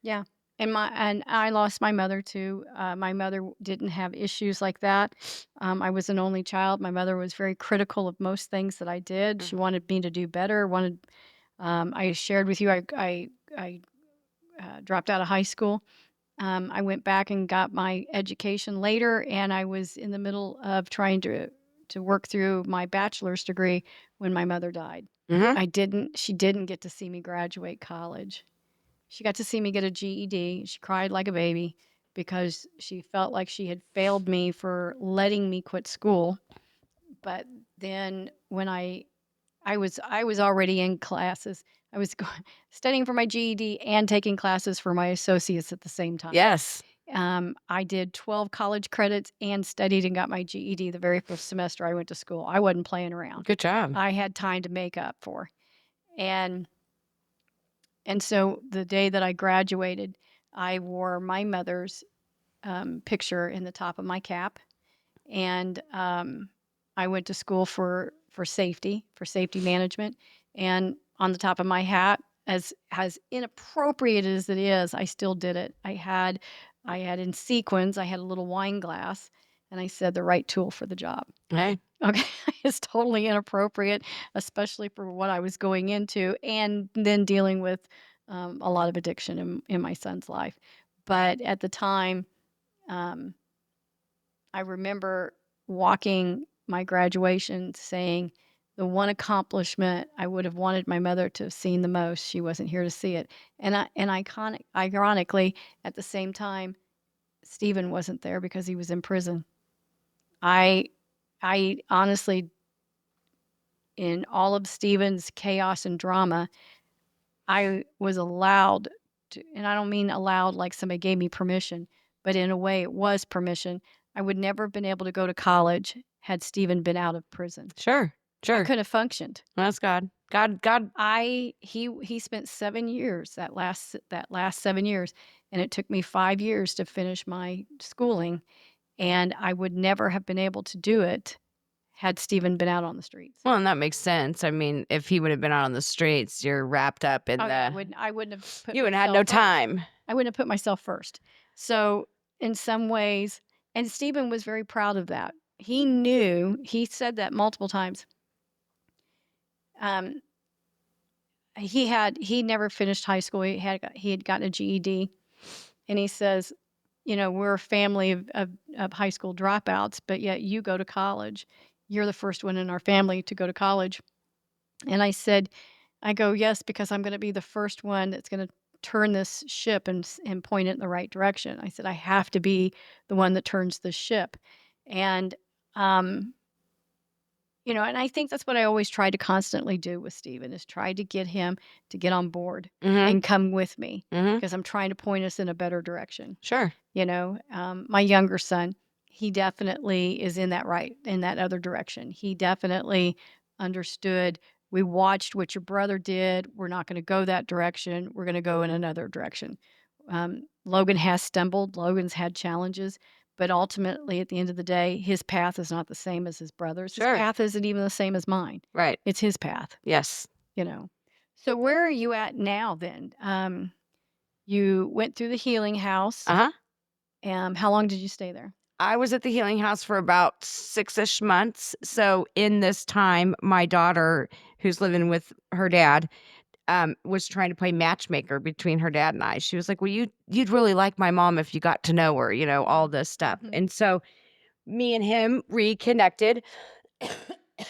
yeah, and I lost my mother too. My mother didn't have issues like that. I was an only child. My mother was very critical of most things that I did. She
Mhm.
wanted me to do better. I shared with you. I dropped out of high school. I went back and got my education later, and I was in the middle of trying to work through my bachelor's degree when my mother died.
Mhm.
She didn't get to see me graduate college. She got to see me get a GED. She cried like a baby because she felt like she had failed me for letting me quit school. But then when I was already in classes. I was studying for my GED and taking classes for my associates at the same time.
Yes.
I did 12 college credits and studied and got my GED the very first semester I went to school. I wasn't playing around.
Good job.
I had time to make up for. And And so the day that I graduated, I wore my mother's picture in the top of my cap, and I went to school for safety management, and on the top of my hat, as inappropriate as it is, I still did it. I had in sequins, I had a little wine glass, and I said the right tool for the job.
Hey.
Okay, it's totally inappropriate, especially for what I was going into, and then dealing with a lot of addiction in my son's life. But at the time, um, I remember walking my graduation saying, the one accomplishment I would have wanted my mother to have seen the most, she wasn't here to see it. Ironically, at the same time, Stephen wasn't there because he was in prison. I I honestly, in all of Stephen's chaos and drama, I was allowed to, and I don't mean allowed like somebody gave me permission, but in a way it was permission. I would never have been able to go to college had Stephen been out of prison.
Sure.
I
Sure.
couldn't have functioned.
That's God. God.
He spent 7 years, that last 7 years, and it took me 5 years to finish my schooling, and I would never have been able to do it had Stephen been out on the streets.
Well, and that makes sense. I mean, if he would have been out on the streets, you're wrapped up in
Oh, yeah,
the
I wouldn't have put
you would have had no
myself first.
time.
I wouldn't have put myself first. So, in some ways, and Stephen was very proud of that. He said that multiple times. Um, he never finished high school. He had gotten a GED, and he says, we're a family of high school dropouts, but yet you go to college. You're the first one in our family to go to college. And I go, yes, because I'm going to be the first one that's going to turn this ship and point it in the right direction. I said, I have to be the one that turns the ship. And, um, and I think that's what I always try to constantly do with Steven is try to get him to get on board
Mhm.
and come with me
Mhm.
because I'm trying to point us in a better direction.
Sure.
My younger son, he definitely is in that other direction. He definitely understood. We watched what your brother did. We're not going to go that direction. We're going to go in another direction. Logan has stumbled. Logan's had challenges, but ultimately, at the end of the day, his path is not the same as his brother's. His
Sure.
path isn't even the same as mine.
Right.
It's his path.
Yes.
You know. So where are you at now? Then you went through the healing house.
Uh-huh.
How long did you stay there?
I was at the healing house for about 6-ish months. So in this time, my daughter, who's living with her dad, was trying to play matchmaker between her dad and I. She was like, "Well, you'd really like my mom if you got to know her, all
Mhm,
this stuff."
mhm,
And so me and him reconnected.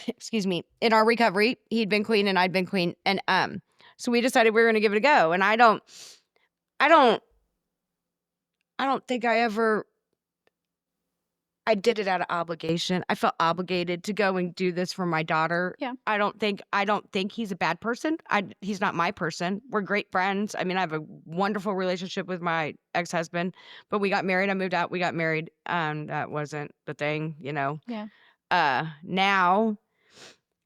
excuse me, in our recovery. He'd been clean and I'd been clean. And so we decided we were gonna give it a go. And I don't I don't think I did it out of obligation. I felt obligated to go and do this for my daughter.
Yeah.
I don't think he's a bad person. He's not my person. We're great friends. I mean, I have a wonderful relationship with my ex-husband, but we got married. I moved out, we got married. That wasn't the thing, you know.
Yeah.
Now,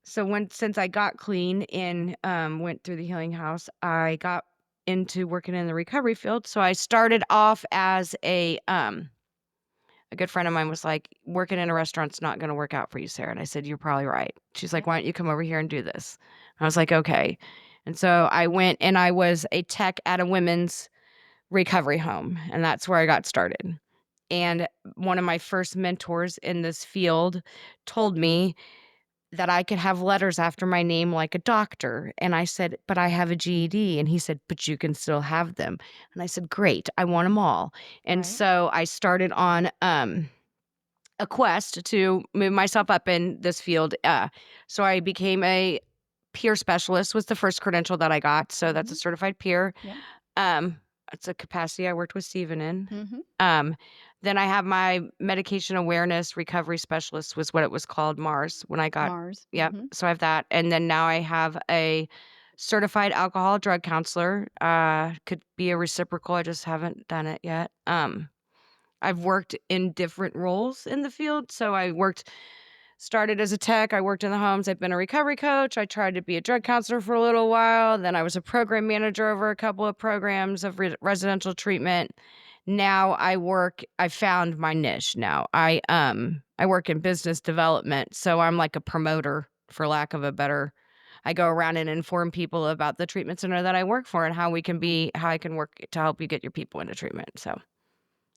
so since I got clean and went through the healing house, I got into working in the recovery field. So I started off as a good friend of mine was like, "Working in a restaurant's not gonna work out for you, Sarah." And I said, "You're probably right." She's like,
Yeah.
"Why don't you come over here and do this?" I was like, "Okay." And so I went and I was a tech at a women's recovery home, and that's where I got started. And one of my first mentors in this field told me that I could have letters after my name like a doctor. And I said, "But I have a GED." And he said, "But you can still have them." And I said, "Great, I want them all." And
Right.
so I started on a quest to move myself up in this field. So I became a peer specialist was the first credential that I got. So that's a
Mhm.
certified peer.
Yep.
Um, it's a capacity I worked with Steven in.
Mhm.
Um, then I have my medication awareness recovery specialist was what it was called, Mars, when I got,
Mars.
yep.
Mhm.
So I have that. And then now I have a certified alcohol drug counselor. Could be a reciprocal. I just haven't done it yet. I've worked in different roles in the field. So started as a tech. I worked in the homes. I've been a recovery coach. I tried to be a drug counselor for a little while. Then I was a program manager over a couple of programs of residential treatment. Now I found my niche now. I work in business development. So I'm like a promoter for lack of a better I go around and inform people about the treatment center that I work for and how I can work to help you get your people into treatment. So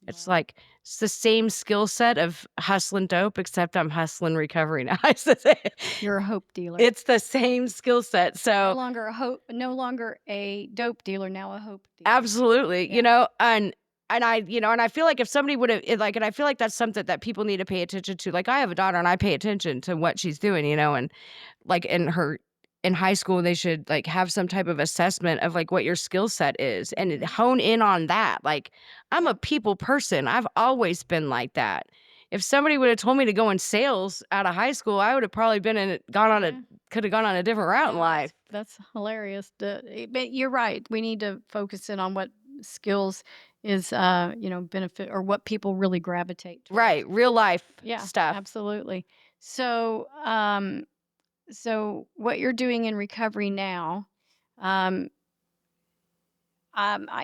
Wow.
it's the same skill set of hustling dope, except I'm hustling recovery now. It's the same
You're a hope dealer.
it's the same skill set, so
No longer a dope dealer, now a hope dealer.
absolutely,
Yeah.
and I feel like if somebody would've and I feel like that's something that people need to pay attention to, like, I have a daughter and I pay attention to what she's doing, and like, in high school, they should, like, have some type of assessment of, like, what your skill set is and
Mhm.
hone in on that, like, I'm a
Yep.
people person, I've always been like that. If somebody would've told me to go in sales out of high school, I would've probably been in it gone on a
Yeah.
coulda gone on a different route in
No,
life.
that's hilarious. But you're right. We need to focus in on what skills is, benefit or what people really gravitate towards.
Right, real life
Yeah,
stuff.
absolutely. So, so what you're doing in recovery now, um,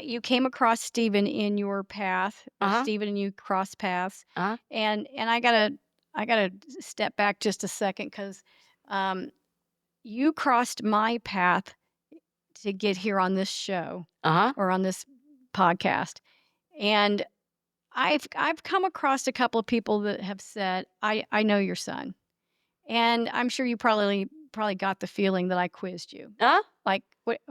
you came across Stephen in your path, or
Uh-huh,
Stephen and you crossed paths,
uh-huh,
and I gotta step back just a second because um, you crossed my path to get here on this show
uh-huh,
or on this podcast. And I've come across a couple of people that have said, I know your son. And I'm sure you probably got the feeling that I quizzed you.
uh-huh,
Like, what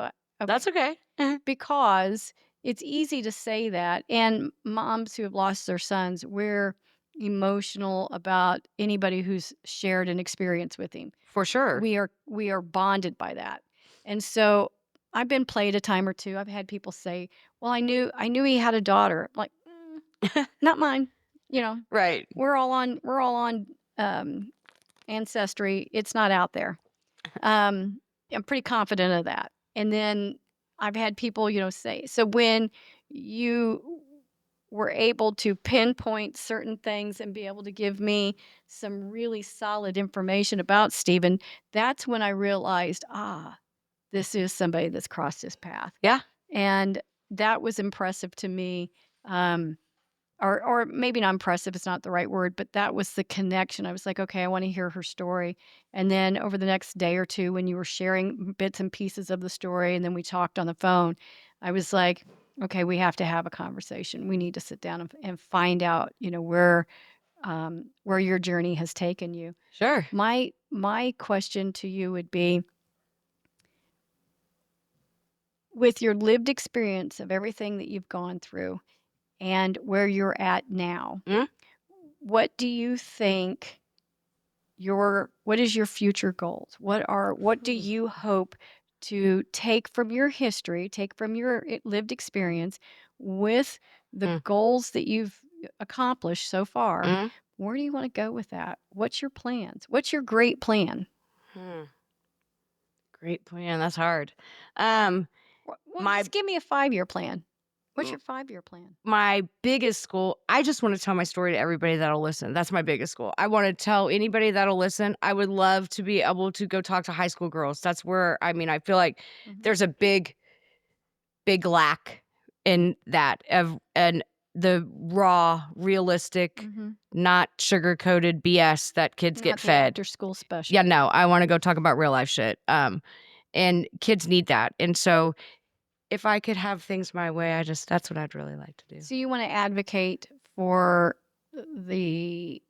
that's
okay.
okay.
Because it's easy to say that. And moms who have lost their sons, we're emotional about anybody who's shared an experience with him.
For sure.
We are bonded by that. And so I've been played a time or two. I've had people say, "Well, I knew he had a daughter." I'm like, not mine. You know,
Right.
we're all on um, ancestry. It's not out there. Um, I'm pretty confident of that. And then I've had people, say, so when you were able to pinpoint certain things and be able to give me some really solid information about Stephen, that's when I realized, this is somebody that's crossed his path.
Yeah,
And that was impressive to me. Um, or maybe not impressive, it's not the right word, but that was the connection. I was like, "Okay, I wanna hear her story." And then over the next day or 2 when you were sharing bits and pieces of the story, and then we talked on the phone, I was like, "Okay, we have to have a conversation. We need to sit down and find out, where your journey has taken you."
sure.
My question to you would be, with your lived experience of everything that you've gone through and where you're at now,
Mhm.
what do you think what is your future goals? What do
Hmm.
you hope to take from your history, take from your lived experience with the
Mm,
goals that you've accomplished so far?
mm,
Where do you want to go with that? What's your plans? What's your great plan?
mm. Great plan. That's hard. Um,
Well,
my
just give me a 5-year plan. What's
m-
your 5-year plan?
my biggest goal. I just want to tell my story to everybody that'll listen. That's my biggest goal. I want to tell anybody that'll listen. I would love to be able to go talk to high school girls. That's where I mean, I feel like
Mhm.
there's a big lack in that of and the raw, realistic,
Mhm.
not sugar coated BS that kids get
Not the
fed.
after school
Yeah,
special.
no, I want to go talk about real life shit. And kids need that. And so if I could have things my way, that's what I'd really like to do.
So you want to advocate for the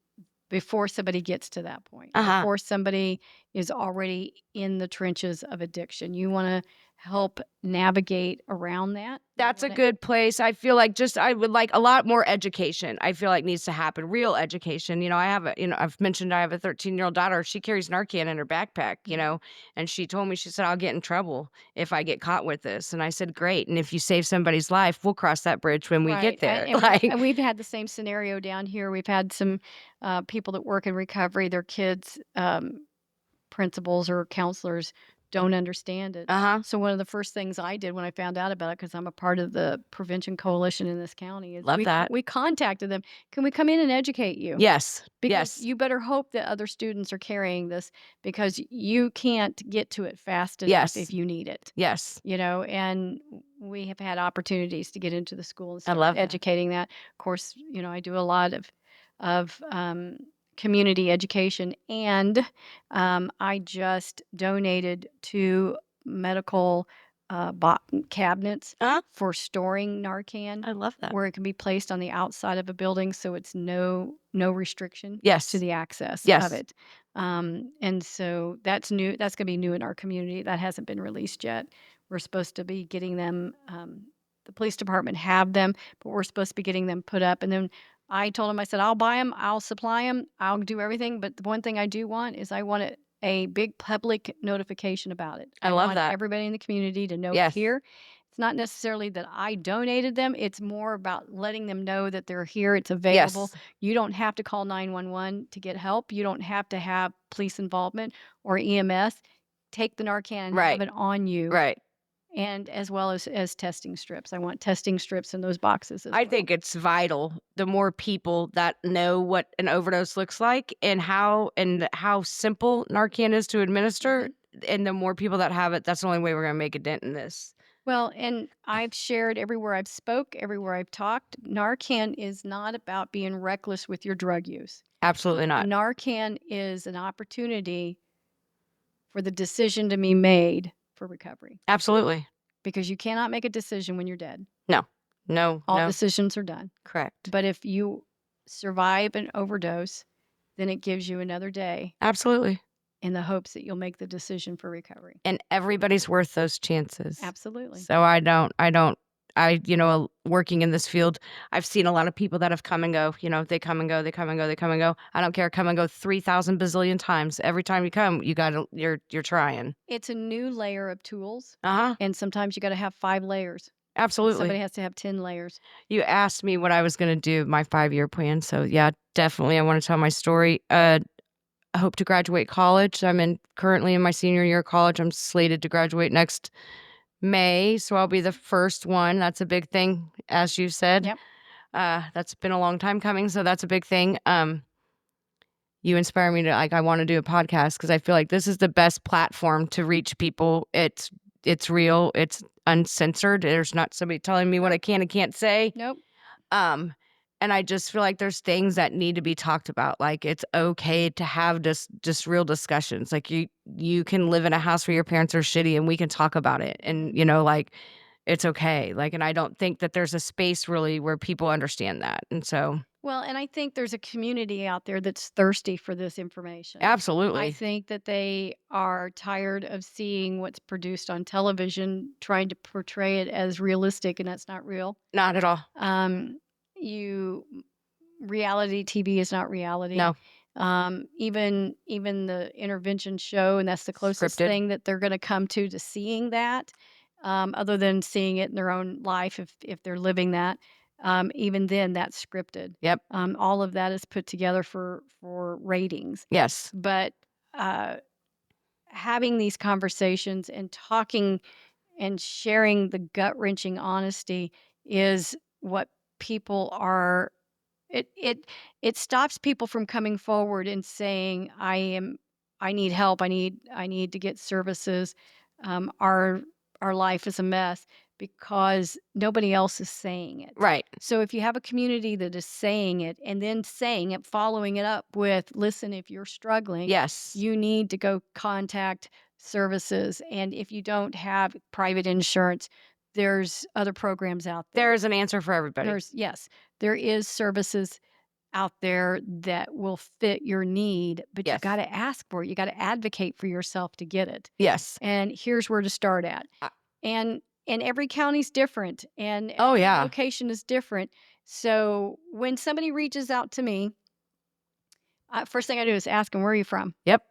before somebody gets to that point,
Uh-huh.
before somebody is already in the trenches of addiction. You want to help navigate around that. You
That's a
want to
good place. I feel like just I would like a lot more education. I feel like needs to happen. Real education. I've mentioned I have a 13-year-old daughter. She carries Narcan in her backpack,
Mhm.
and she told me, she said, I'll get in trouble if I get caught with this. And I said, great. And if you save somebody's life, we'll cross that bridge when we
Right.
get there.
And
Like,
we've had the same scenario down here. We've had some people that work in recovery, their kids principals or counselors don't understand it.
uh-huh.
So one of the first things I did when I found out about it, because I'm a part of the prevention coalition in this county, is
Love that.
we contacted them. Can we come in and educate you?
Yes.
Because
Yes.
you better hope that other students are carrying this because you can't get to it fast enough
Yes.
if you need it.
Yes.
And we have had opportunities to get into the school and
I
start
love that.
educating that. Of course, I do a lot of community education, and I just donated 2 medical cabinets
Uh-huh.
for storing Narcan,
I love that.
where it can be placed on the outside of a building, so it's no restriction to
Yes.
the access of
Yes.
it. And so that's new. That's going to be new in our community. That hasn't been released yet. We're supposed to be getting them. The police department have them, but we're supposed to be getting them put up. And then I told him, I said, I'll buy them, I'll supply them, I'll do everything. But the one thing I do want is I want a big public notification about it.
I
I
love
want
that.
everybody in the community to know
Yes.
here. It's not necessarily that I donated them. It's more about letting them know that they're here. It's available.
Yes.
You don't have to call 911 to get help. You don't have to have police involvement or EMS. Take the Narcan and have
Right.
it on you,
Right.
and as well as testing strips. I want testing strips in those boxes as
I
well.
think it's vital. The more people that know what an overdose looks like and how simple Narcan is to administer,
Mhm.
and the more people that have it, that's the only way we're gonna make a dent in this.
Well, and I've shared everywhere I've spoke, everywhere I've talked, Narcan is not about being reckless with your drug use.
Absolutely not.
Narcan is an opportunity for the decision to be made for recovery,
Absolutely.
because you cannot make a decision when you're dead.
No. No,
All
no.
decisions are done.
Correct.
But if you survive an overdose, then it gives you another day
Absolutely.
in the hopes that you'll make the decision for recovery.
And everybody's worth those chances.
Absolutely.
So working in this field, I've seen a lot of people that have come and go, they come and go, they come and go, they come and go. I don't care, come and go 3,000 bazillion times. Every time you come, you're trying.
It's a new layer of tools,
Uh-huh.
and sometimes you gotta have 5 layers, and
Absolutely.
somebody has to have 10 layers.
You asked me what I was gonna do, my 5-year plan, so yeah, definitely I wanna tell my story. I hope to graduate college. Currently in my senior year of college. I'm slated to graduate next May, so I'll be the first one. That's a big thing, as you said.
Yep.
That's been a long time coming, so that's a big thing. You inspire me to I wanna do a podcast because I feel like this is the best platform to reach people. It's real, it's uncensored. There's not somebody telling me what I
Nope.
can and can't say.
Nope.
Um, and I just feel like there's things that need to be talked about. Like it's okay to have just real discussions. Like you can live in a house where your parents are shitty and we can talk about it. And
Mhm.
like it's okay. Like, and I don't think that there's a space really where people understand that. And so
Well, and I think there's a community out there that's thirsty for this information. I
absolutely.
think that they are tired of seeing what's produced on television, trying to portray it as realistic, and that's not real.
Not at all.
Um, you Reality TV is not reality.
No.
Even the intervention show, and that's the closest
Scripted.
thing that they're gonna come to seeing that, other than seeing it in their own life if they're living that. Even then, that's scripted.
Yep.
All of that is put together for ratings.
Yes.
But, uh, having these conversations and talking and sharing the gut-wrenching honesty is what people are it it stops people from coming forward and saying, I need help. I need to get services. Our life is a mess," because nobody else is saying it.
Right.
So if you have a community that is saying it and then saying it, following it up with, "Listen, if you're struggling,
Yes.
you need to go contact services, and if you don't have private insurance, there's other programs out there."
There's an answer for everybody.
Yes, there is services out there that will fit your need, but you
Yes.
gotta ask for it. You gotta advocate for yourself to get it.
Yes.
And here's where to start at.
Uh,
And every county's different and
oh,
every
yeah.
location is different. So when somebody reaches out to me, first thing I do is ask them, "Where are you from?"
Yep.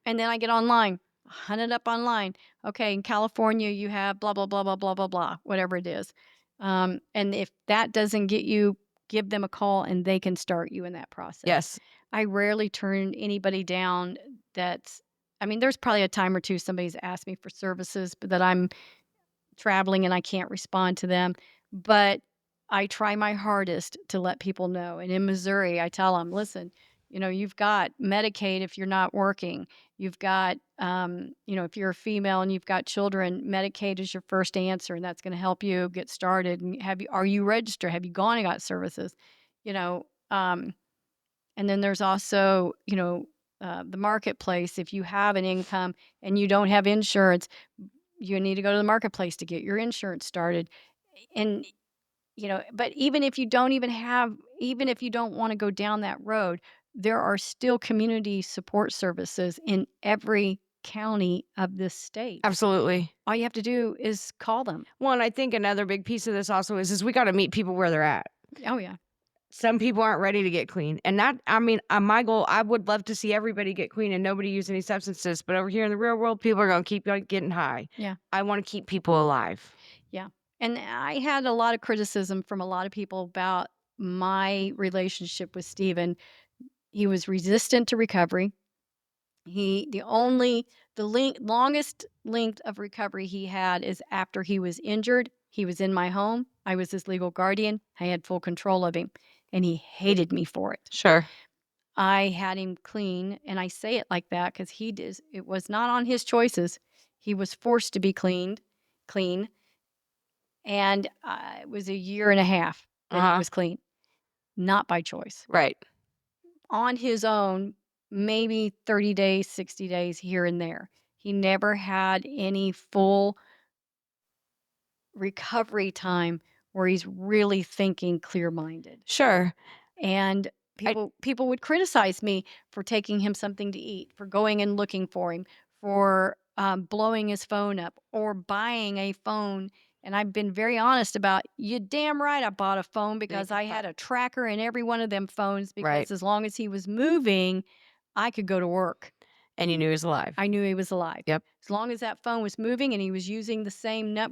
And then I get online, hunt it up online. Okay, in California, you have blah, blah, blah, blah, blah, blah, blah, whatever it is. And if that doesn't get you, give them a call and they can start you in that process.
Yes.
I rarely turn anybody down that's, I mean, there's probably a time or two somebody's asked me for services, but that I'm traveling and I can't respond to them, but I try my hardest to let people know. And in Missouri, I tell them, listen, you've got Medicaid if you're not working. You've got, if you're a female and you've got children, Medicaid is your first answer, and that's going to help you get started. And are you registered? Have you gone and got services? You know, um, and then there's also, the marketplace. If you have an income and you don't have insurance, you need to go to the marketplace to get your insurance started. And, but even if you don't want to go down that road, there are still community support services in every county of this state.
Absolutely.
All you have to do is call them.
Well, and I think another big piece of this also is we gotta meet people where they're at.
Oh, yeah.
Some people aren't ready to get clean, and that I mean, my goal, I would love to see everybody get clean and nobody use any substances, but over here in the real world, people are gonna keep on getting high.
Yeah.
I wanna keep people alive.
Yeah. And I had a lot of criticism from a lot of people about my relationship with Steven. He was resistant to recovery. He the only the longest length of recovery he had is after he was injured. He was in my home. I was his legal guardian. I had full control of him, and he hated me for it.
Sure.
I had him clean, and I say it like that because it was not on his choices. He was forced to be clean, and it was a year and a half that he
Uh-huh.
was clean, not by choice.
Right.
On his own, maybe 30 days, 60 days here and there. He never had any full recovery time where he's really thinking clear-minded.
Sure.
And
I
people would criticize me for taking him something to eat, for going and looking for him, for, blowing his phone up, or buying a phone, and I've been very honest about, "You damn right I bought a phone because I had a tracker in every one of them phones
right.
because as long as he was moving, I could go to work."
And you knew he was alive.
I knew he was alive.
Yep.
As long as that phone was moving and he was using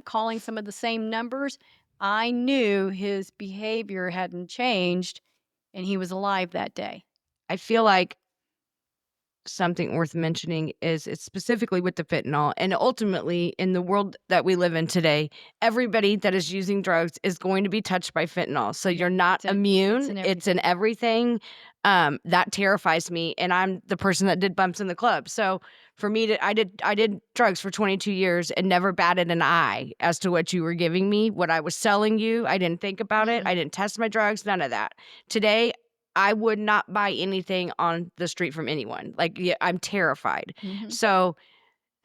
calling some of the same numbers, I knew his behavior hadn't changed and he was alive that day.
I feel like something worth mentioning is it's specifically with the fentanyl, and ultimately in the world that we live in today, everybody that is using drugs is going to be touched by fentanyl. So
Yeah,
you're not
it's
immune.
in
It's in
everything.
everything. That terrifies me, and I'm the person that did bumps in the club. So for me to I did drugs for 22 years and never batted an eye as to what you were giving me, what I was selling you. I didn't think about it.
Mm-mm.
I didn't test my drugs, none of that. Today I would not buy anything on the street from anyone. Like, yeah, I'm terrified.
Mhm.
So,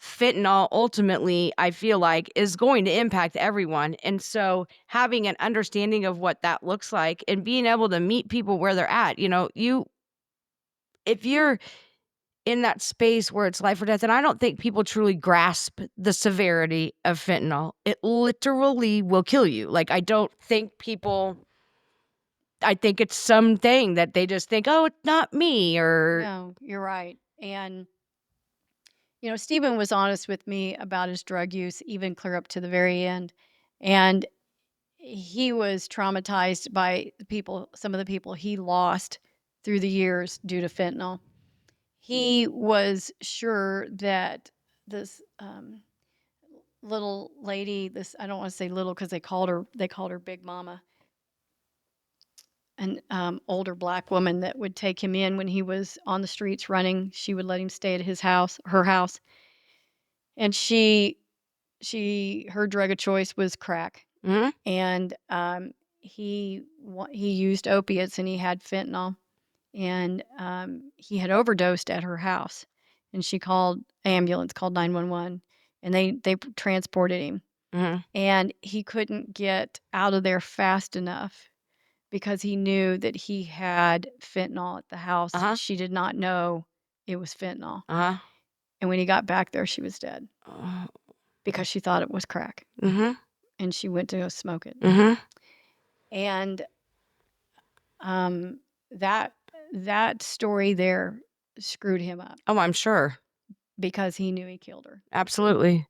fentanyl ultimately, I feel like, is going to impact everyone. And so, having an understanding of what that looks like and being able to meet people where they're at, if you're in that space where it's life or death, and I don't think people truly grasp the severity of fentanyl, it literally will kill you. Like, I don't think people I think it's something that they just think, "Oh, it's not me," or
No, you're right. And, Stephen was honest with me about his drug use, even clear up to the very end. And he was traumatized by some of the people he lost through the years due to fentanyl. He was sure that this little lady, this I don't want to say little because they called her Big Mama, an older black woman that would take him in when he was on the streets running. She would let him stay at her house, and her drug of choice was crack,
mhm,
and he used opiates and he had fentanyl, and he had overdosed at her house, and she called ambulance, called 911, and they transported him,
mhm,
and he couldn't get out of there fast enough because he knew that he had fentanyl at the house.
uh-huh,
She did not know it was fentanyl,
uh-huh,
and when he got back there, she was dead
uh,
because she thought it was crack,
mhm,
and she went to go smoke it.
mhm.
And, um, that that story there screwed him up
Oh, I'm sure.
because he knew he killed her.
Absolutely.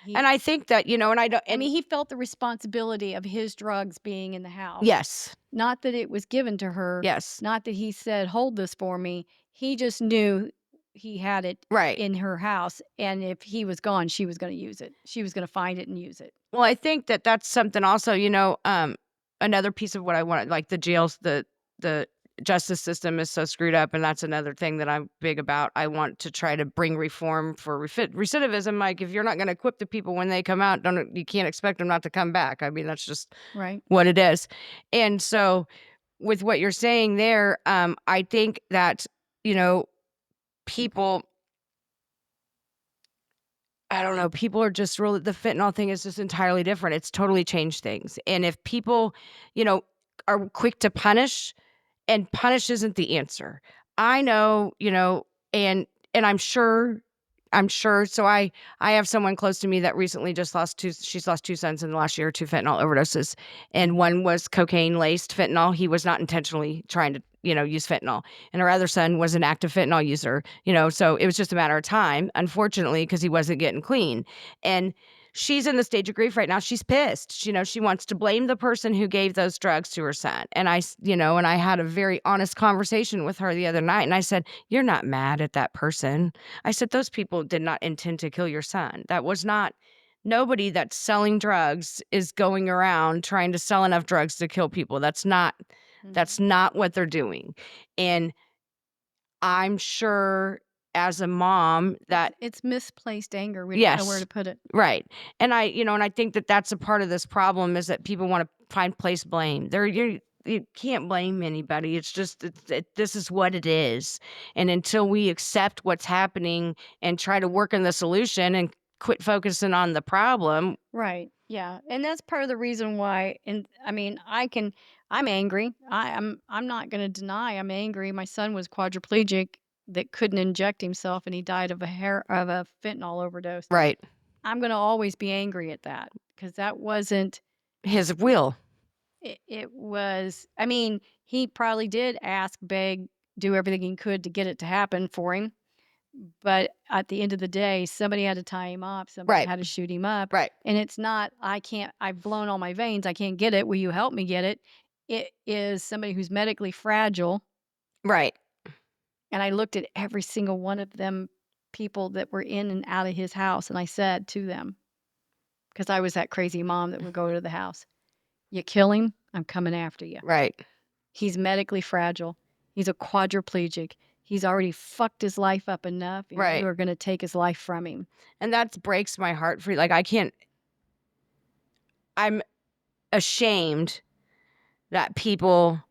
He
And I think that, and I don't
I
and
mean, he felt the responsibility of his drugs being in the house.
yes,
Not that it was given to her,
yes,
not that he said, "Hold this for me." He just knew he had it
right.
in her house, and if he was gone, she was gonna use it. She was gonna find it and use it.
Well, I think that that's something also, another piece of what I want, like the jails, the justice system is so screwed up, and that's another thing that I'm big about. I want to try to bring reform for recidivism. Like, if you're not going to equip the people when they come out, don't you can't expect them not to come back. I mean, that's just
Right?
what it is. And so, with what you're saying there, I think that you know people I don't know, people are just really the fentanyl thing is just entirely different. It's totally changed things. And if people, you know, are quick to punish, and punish isn't the answer. I know, and I'm sure. So I have someone close to me that recently just she's lost two sons in the last year to fentanyl overdoses. And one was cocaine laced fentanyl. He was not intentionally trying to, use fentanyl. And her other son was an active fentanyl user, so it was just a matter of time, unfortunately, because he wasn't getting clean. And she's in the stage of grief right now. She's pissed. She wants to blame the person who gave those drugs to her son. And and I had a very honest conversation with her the other night. And I said, "You're not mad at that person." I said, "Those people did not intend to kill your son. That was not, nobody that's selling drugs is going around trying to sell enough drugs to kill people.
Mhm.
That's not what they're doing." And I'm sure as a mom
It's
that,
it's misplaced anger. We don't know where to
yes.
put it.
Right. And I think that that's a part of this problem is that people wanna place blame. You can't blame anybody. It's just this is what it is. And until we accept what's happening and try to work on the solution and quit focusing on the problem.
Right. Yeah. And that's part of the reason why, and I mean, I'm angry. I'm not going to deny I'm angry. My son was quadriplegic that couldn't inject himself and he died of a fentanyl overdose.
Right.
I'm going to always be angry at that because that wasn't
His will.
it was, I mean, he probably did ask, beg, do everything he could to get it to happen for him. But at the end of the day, somebody had to tie him up, somebody
Right.
had to shoot him up,
Right.
and it's not, I've blown all my veins, I can't get it, will you help me get it? It is somebody who's medically fragile,
Right.
and I looked at every single one of them people that were in and out of his house, and I said to them, because I was that crazy mom that would go to the house, "You kill him, I'm coming after you.
Right.
He's medically fragile. He's a quadriplegic. He's already fucked his life up enough, and you
Right.
are gonna take his life from him."
And that breaks my heart for, like, I can't I'm ashamed that people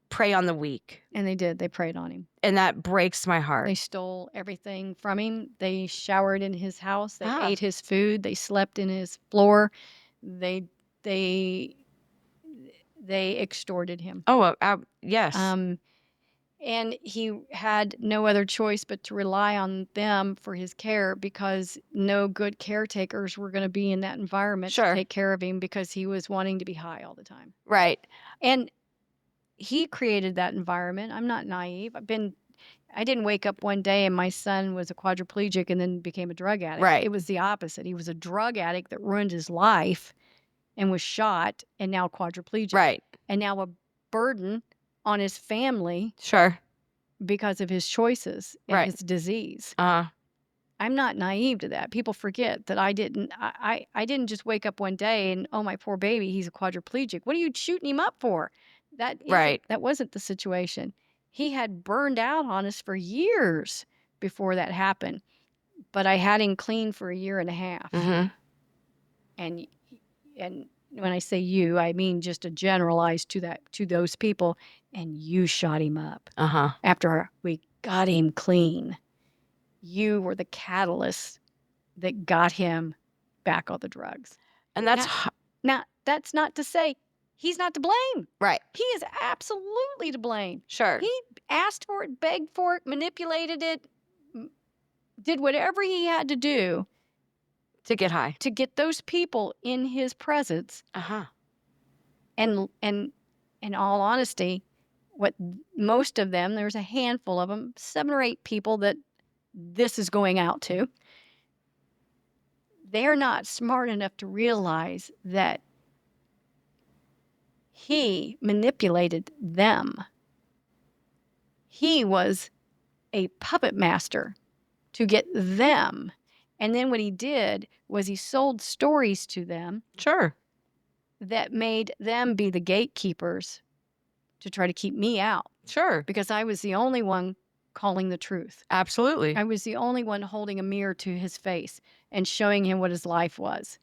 prey on the weak,
And they did, they preyed on him.
and that breaks my heart.
They stole everything from him. They showered in his house. They
Ah.
ate his food. They slept in his floor. They they they extorted him.
Oh, yes.
Um, and he had no other choice but to rely on them for his care because no good caretakers were going to be in that environment to
Sure.
take care of him because he was wanting to be high all the time.
Right.
And he created that environment. I'm not naive. I didn't wake up one day and my son was a quadriplegic and then became a drug addict.
Right.
It was the opposite. He was a drug addict that ruined his life and was shot and now quadriplegic
Right.
and now a burden on his family
Sure.
because of his choices and
Right.
his disease.
Uh,
I'm not naive to that. People forget that I didn't just wake up one day and, "Oh, my poor baby, he's a quadriplegic." What are you shooting him up for?
right.
That wasn't the situation. He had burned out on us for years before that happened, but I had him clean for a year and a half.
Mhm.
And and when I say you, I mean just a generalized to those people, and you shot him up
Uh-huh.
after we got him clean. You were the catalyst that got him back on the drugs.
And that's
Now now, that's not to say he's not to blame.
right.
He is absolutely to blame.
Sure.
He asked for it, begged for it, manipulated it, m did whatever he had to do
To get high.
to get those people in his presence,
Uh-huh.
and in all honesty, what most of them, there's a handful of them, 7 or 8 people that this is going out to, they're not smart enough to realize that he manipulated them. He was a puppet master to get them. And then what he did was he sold stories to them
Sure.
that made them be the gatekeepers to try to keep me out
Sure.
because I was the only one calling the truth.
Absolutely.
I was the only one holding a mirror to his face and showing him what his life was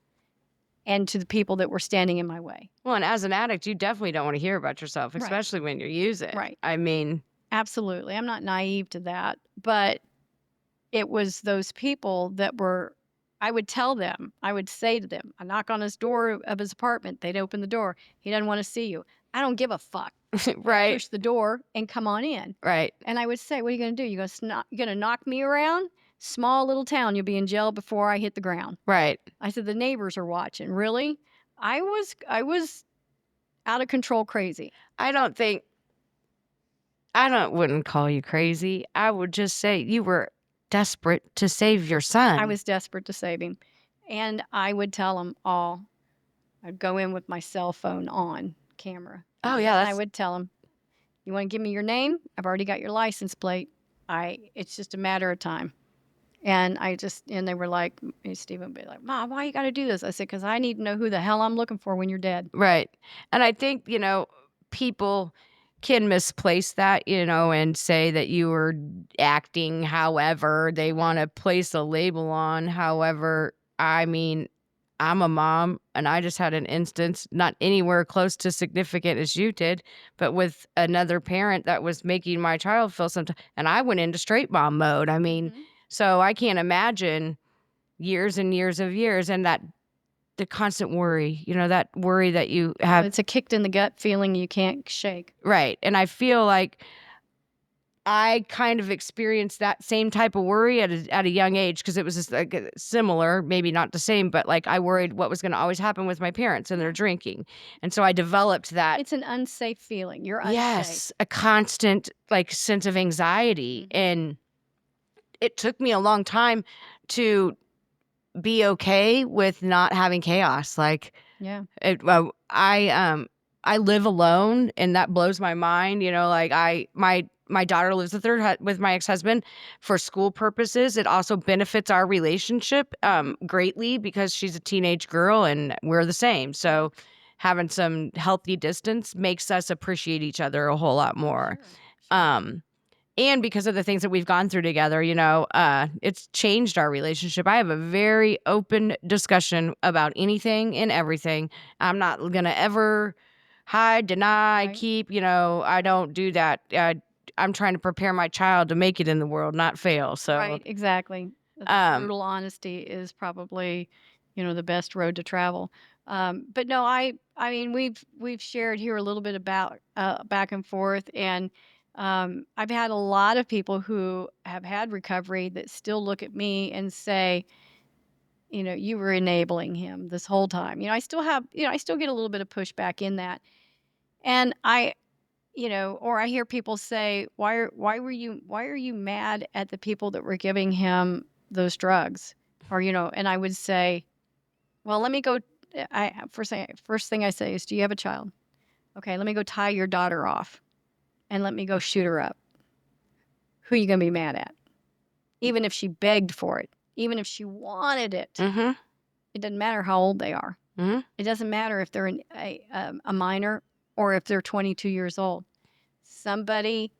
and to the people that were standing in my way.
Well, and as an addict, you definitely don't wanna hear about yourself,
Right.
especially when you're using.
Right.
I mean,
Absolutely. I'm not naive to that, but it was those people that were I would tell them, I would say to them, I knock on his door of his apartment, they'd open the door. He doesn't want to see you. I don't give a fuck. I'd
right,
push the door and come on in.
right,
And I would say, what are you going to do? You going to knock me around? Small little town, you'll be in jail before I hit the ground.
right.
I said, the neighbors are watching. Really? I was out of control crazy.
I don't think I don't wouldn't call you crazy. I would just say you were desperate to save your
I
son.
was desperate to save him. And I would tell them all, I'd go in with my cell phone on camera,
Oh, yeah,
and I
that's
would tell him, "You wanna give me your name? I've already got your license plate. I It's just a matter of time." And they were like Stephen would be like, "Mom, why you gotta do this?" I said, "'Cause I need to know who the hell I'm looking for when you're dead."
right. And I think, people can misplace that, and say that you were acting however they wanna place a label on. However, I mean, I'm a mom, and I just had an instance, not anywhere close to significant as you did, but with another parent that was making my child feel some and I went into straight mom mode. I mean,
Mhm.
so I can't imagine years and years of years and that the constant worry, that worry that you
Oh,
have.
it's a kicked in the gut feeling you can't shake.
Right, and I feel like I kind of experienced that same type of worry at a young age because it was just, like, similar, maybe not the same, but, like, I worried what was gonna always happen with my parents and their
Yeah.
drinking, and so I developed that.
It's an unsafe feeling. You're unsafe.
Yes, a constant, like, sense of anxiety,
Mhm.
and it took me a long time to be okay with not having chaos, like,
Yeah.
I live alone, and that blows my mind, like, my daughter lives with with my ex-husband for school purposes. It also benefits our relationship,
Mhm.
greatly because she's a teenage girl and we're the same,
Yeah.
so having some healthy distance makes us appreciate each other a whole lot more,
Sure. Sure.
um and because of the things that we've gone through together, it's changed our relationship. I have a very open discussion about anything and everything. I'm not gonna ever hide, deny,
Right.
keep, I don't do that. I'm trying to prepare my child to make it in the world, not fail. So,
Right, exactly. The
um,
brutal honesty is probably, the best road to travel. But no, I mean, we've shared here a little bit about back and forth, and I've had a lot of people who have had recovery that still look at me and say, you were enabling him this whole time. I still get a little bit of pushback in that, and or I hear people say, why are you mad at the people that were giving him those drugs?" Or, and I would say, "Well, let me go." First thing I say is, "Do you have a child? Okay, let me go tie your daughter off and let me go shoot her up. Who are you going to be mad at? Even if she begged for it, even if she wanted it,
Mhm.
it doesn't matter how old they are.
Mhm.
It doesn't matter if they're a minor or if they're 22 years old. Somebody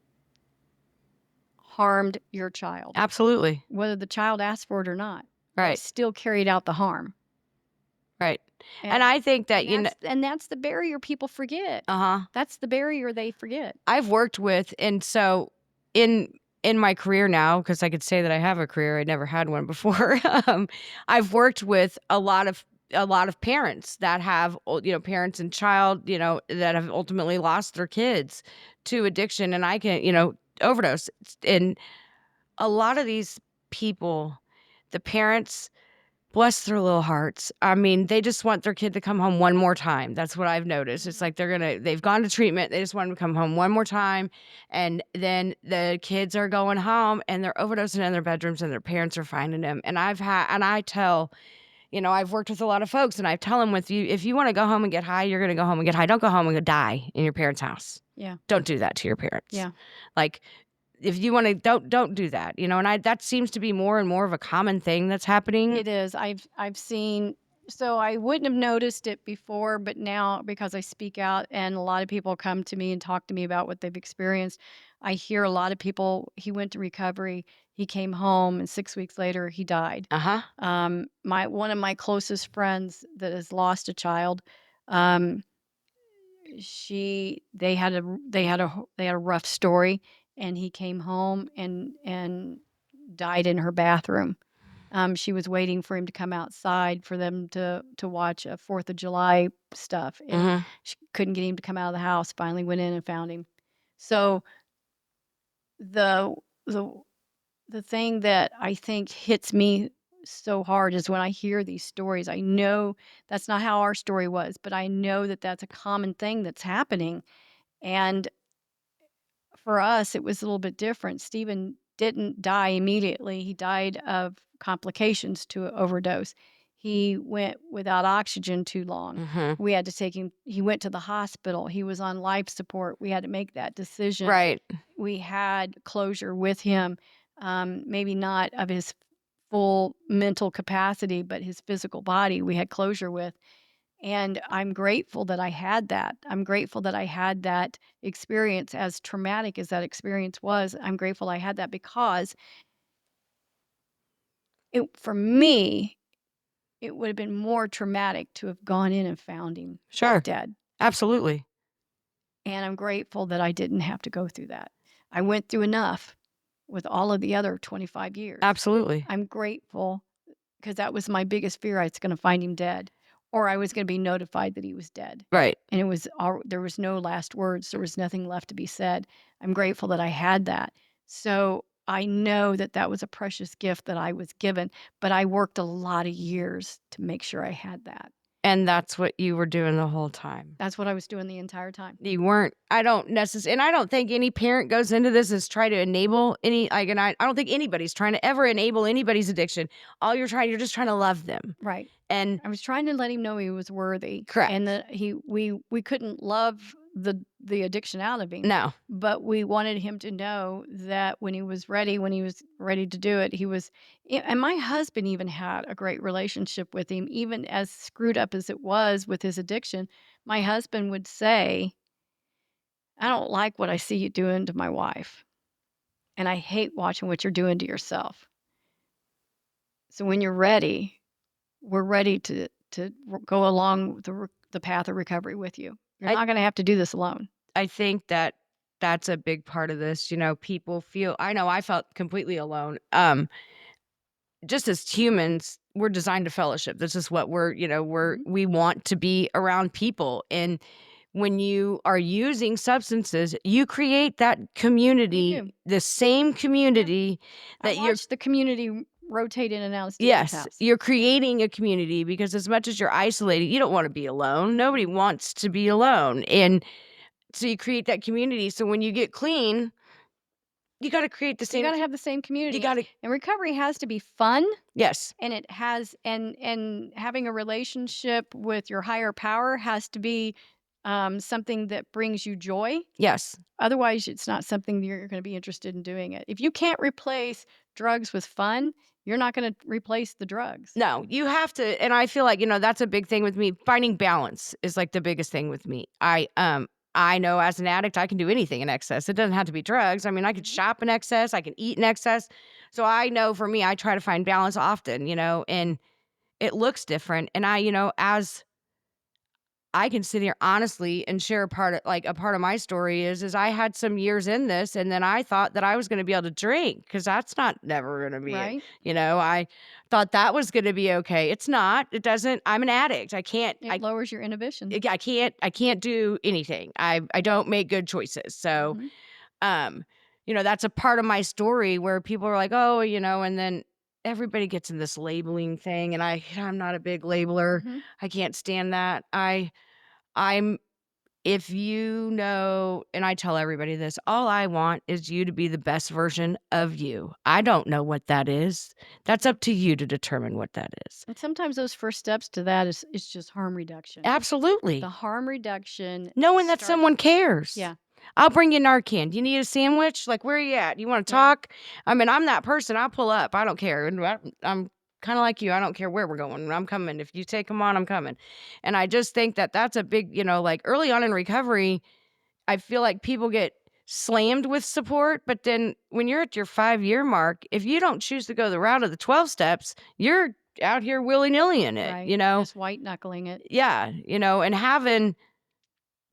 harmed your child,
Absolutely.
whether the child asked for it or not. They
Right.
still carried out the harm."
Right. And
And
I think that,
that's the barrier people forget.
uh-huh.
That's the barrier they forget.
I've worked with, and so in in my career now, because I could say that I have a career, I never had one before. I've worked with a lot of parents that have, parents and child, that have ultimately lost their kids to addiction, and I can, overdose. And a lot of these people, the parents, bless their little hearts. I mean, they just want their kid to come home one more time. That's what I've noticed. It's
Mhm.
like they've gone to treatment. They just want them to come home one more time. And then the kids are going home and they're overdosing in their bedrooms and their parents are finding them. And I tell, I've worked with a lot of folks and I tell them if you want to go home and get high, you're going to go home and get high. Don't go home and go die in your parents' house.
Yeah.
Don't do that to your parents.
Yeah.
Like, if you want to, don't do that, and that seems to be more and more of a common thing that's happening.
It is. I've seen, so I wouldn't have noticed it before, but now because I speak out and a lot of people come to me and talk to me about what they've experienced, I hear a lot of people, he went to recovery, he came home, and 6 weeks later he died.
Uh-huh.
My one of my closest friends that has lost a child, um, they had a rough story, and he came home and died in her bathroom. She was waiting for him to come outside for them to watch a 4th of July stuff, and
Mhm.
she couldn't get him to come out of the house, finally went in and found him. So, the the the thing that I think hits me so hard is when I hear these stories. I know that's not how our story was, but I know that that's a common thing that's happening, and for us, it was a little bit different. Stephen didn't die immediately. He died of complications to a overdose. He went without oxygen too long.
Mhm.
We had to take him, he went to the hospital. He was on life support. We had to make that decision.
Right.
We had closure with him, maybe not of his full mental capacity, but his physical body, we had closure with. And I'm grateful that I had that. I'm grateful that I had that experience, as traumatic as that experience was. I'm grateful I had that because for me, it would have been more traumatic to have gone in and found him
Sure.
dead.
Absolutely.
And I'm grateful that I didn't have to go through that. I went through enough with all of the other 25 years.
Absolutely.
I'm grateful, 'cause that was my biggest fear. I was gonna find him dead, or I was gonna be notified that he was dead,
Right.
and there was no last words, there was nothing left to be said. I'm grateful that I had that. So, I know that that was a precious gift that I was given, but I worked a lot of years to make sure I had that.
And that's what you were doing the whole time.
That's what I was doing the entire time.
You weren't I don't necessarily, and I don't think any parent goes into this as try to enable any, like, and I don't think anybody's trying to ever enable anybody's addiction. You're just trying to love them.
Right.
And
I was trying to let him know he was worthy and
correct.
that we couldn't love the addiction out of him,
No.
but we wanted him to know that when he was ready to do it, and my husband even had a great relationship with him, even as screwed up as it was with his addiction. My husband would say, "I don't like what I see you doing to my wife, and I hate watching what you're doing to yourself. So when you're ready, we're ready to go along the path of recovery with you. You're
I
not gonna have to do this alone."
I think that that's a big part of this. People feel, I know I felt completely alone. Just as humans, we're designed to fellowship. This is what
Mhm.
we want to be around people. And when you are using substances, you create that
You
community,
do.
the same
Yeah.
community
I
that you're,
watched the community rotate in and out of Stephen's
yes,
house.
you're
Yeah.
creating a community, because as much as you're isolated, you don't want to be alone. Nobody wants to be alone. And So you create that community. So when you get clean, you gotta create the
You
same
gotta have the same
you
community,
gotta
and recovery has to be fun,
Yes.
and it has and having a relationship with your higher power has to be, something that brings you joy.
Yes.
Otherwise, it's not something that you're gonna be interested in doing it. If you can't replace drugs with fun, you're not gonna replace the drugs.
No, you have to, and I feel like, that's a big thing with me. Finding balance is like the biggest thing with me. I know as an addict I can do anything in excess. It doesn't have to be drugs. I mean, I could
Mhm.
shop in excess, I can eat in excess. So I know for me, I try to find balance often, and it looks different. And as I can sit here honestly and share a part of my story is I had some years in this, and then I thought that I was gonna be able to drink because that's not never gonna be it.
Right?
I thought that was gonna be okay. It's not. It doesn't. I'm an addict. I can't
It lowers your inhibition.
I can't do anything. I don't make good choices. So,
Mhm,
um, that's a part of my story where people are like, "Oh," and then everybody gets in this labeling thing, and I'm not a big labeler.
mhm.
I can't stand that. I'm if and I tell everybody this, all I want is you to be the best version of you. I don't know what that is. That's up to you to determine what that is.
And sometimes those first steps to that is just harm reduction. The
Absolutely.
harm reduction
Knowing that
starts.
someone cares.
Yeah,
I'll bring you Narcan. Do you need a sandwich? Like, where are you at? You want to
yeah,
talk? I mean, I'm that person. I'll pull up. I don't care. And I'm kind of like you. I don't care where we're going. I'm coming. If you take them on, I'm coming. And I just think that that's a big, like early on in recovery, I feel like people get slammed with support, but then when you're at your 5-year mark, if you don't choose to go the route of the 12 steps, you're out here willy-nilly in it,
right. Just white knuckling it.
Yeah, and having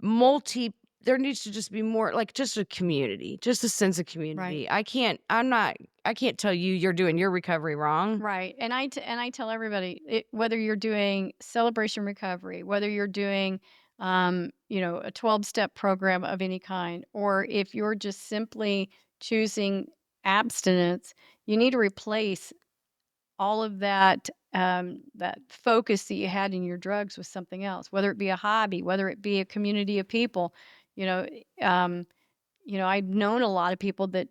multi there needs to just be more like just a community, just a sense of
Right.
community. I can't tell you you're doing your recovery wrong.
Right. And I tell everybody, whether you're doing celebration recovery, whether you're doing a 12-step program of any kind, or if you're just simply choosing abstinence, you need to replace all of that focus that you had in your drugs with something else, whether it be a hobby, whether it be a community of people. You know, um, I've known a lot of people that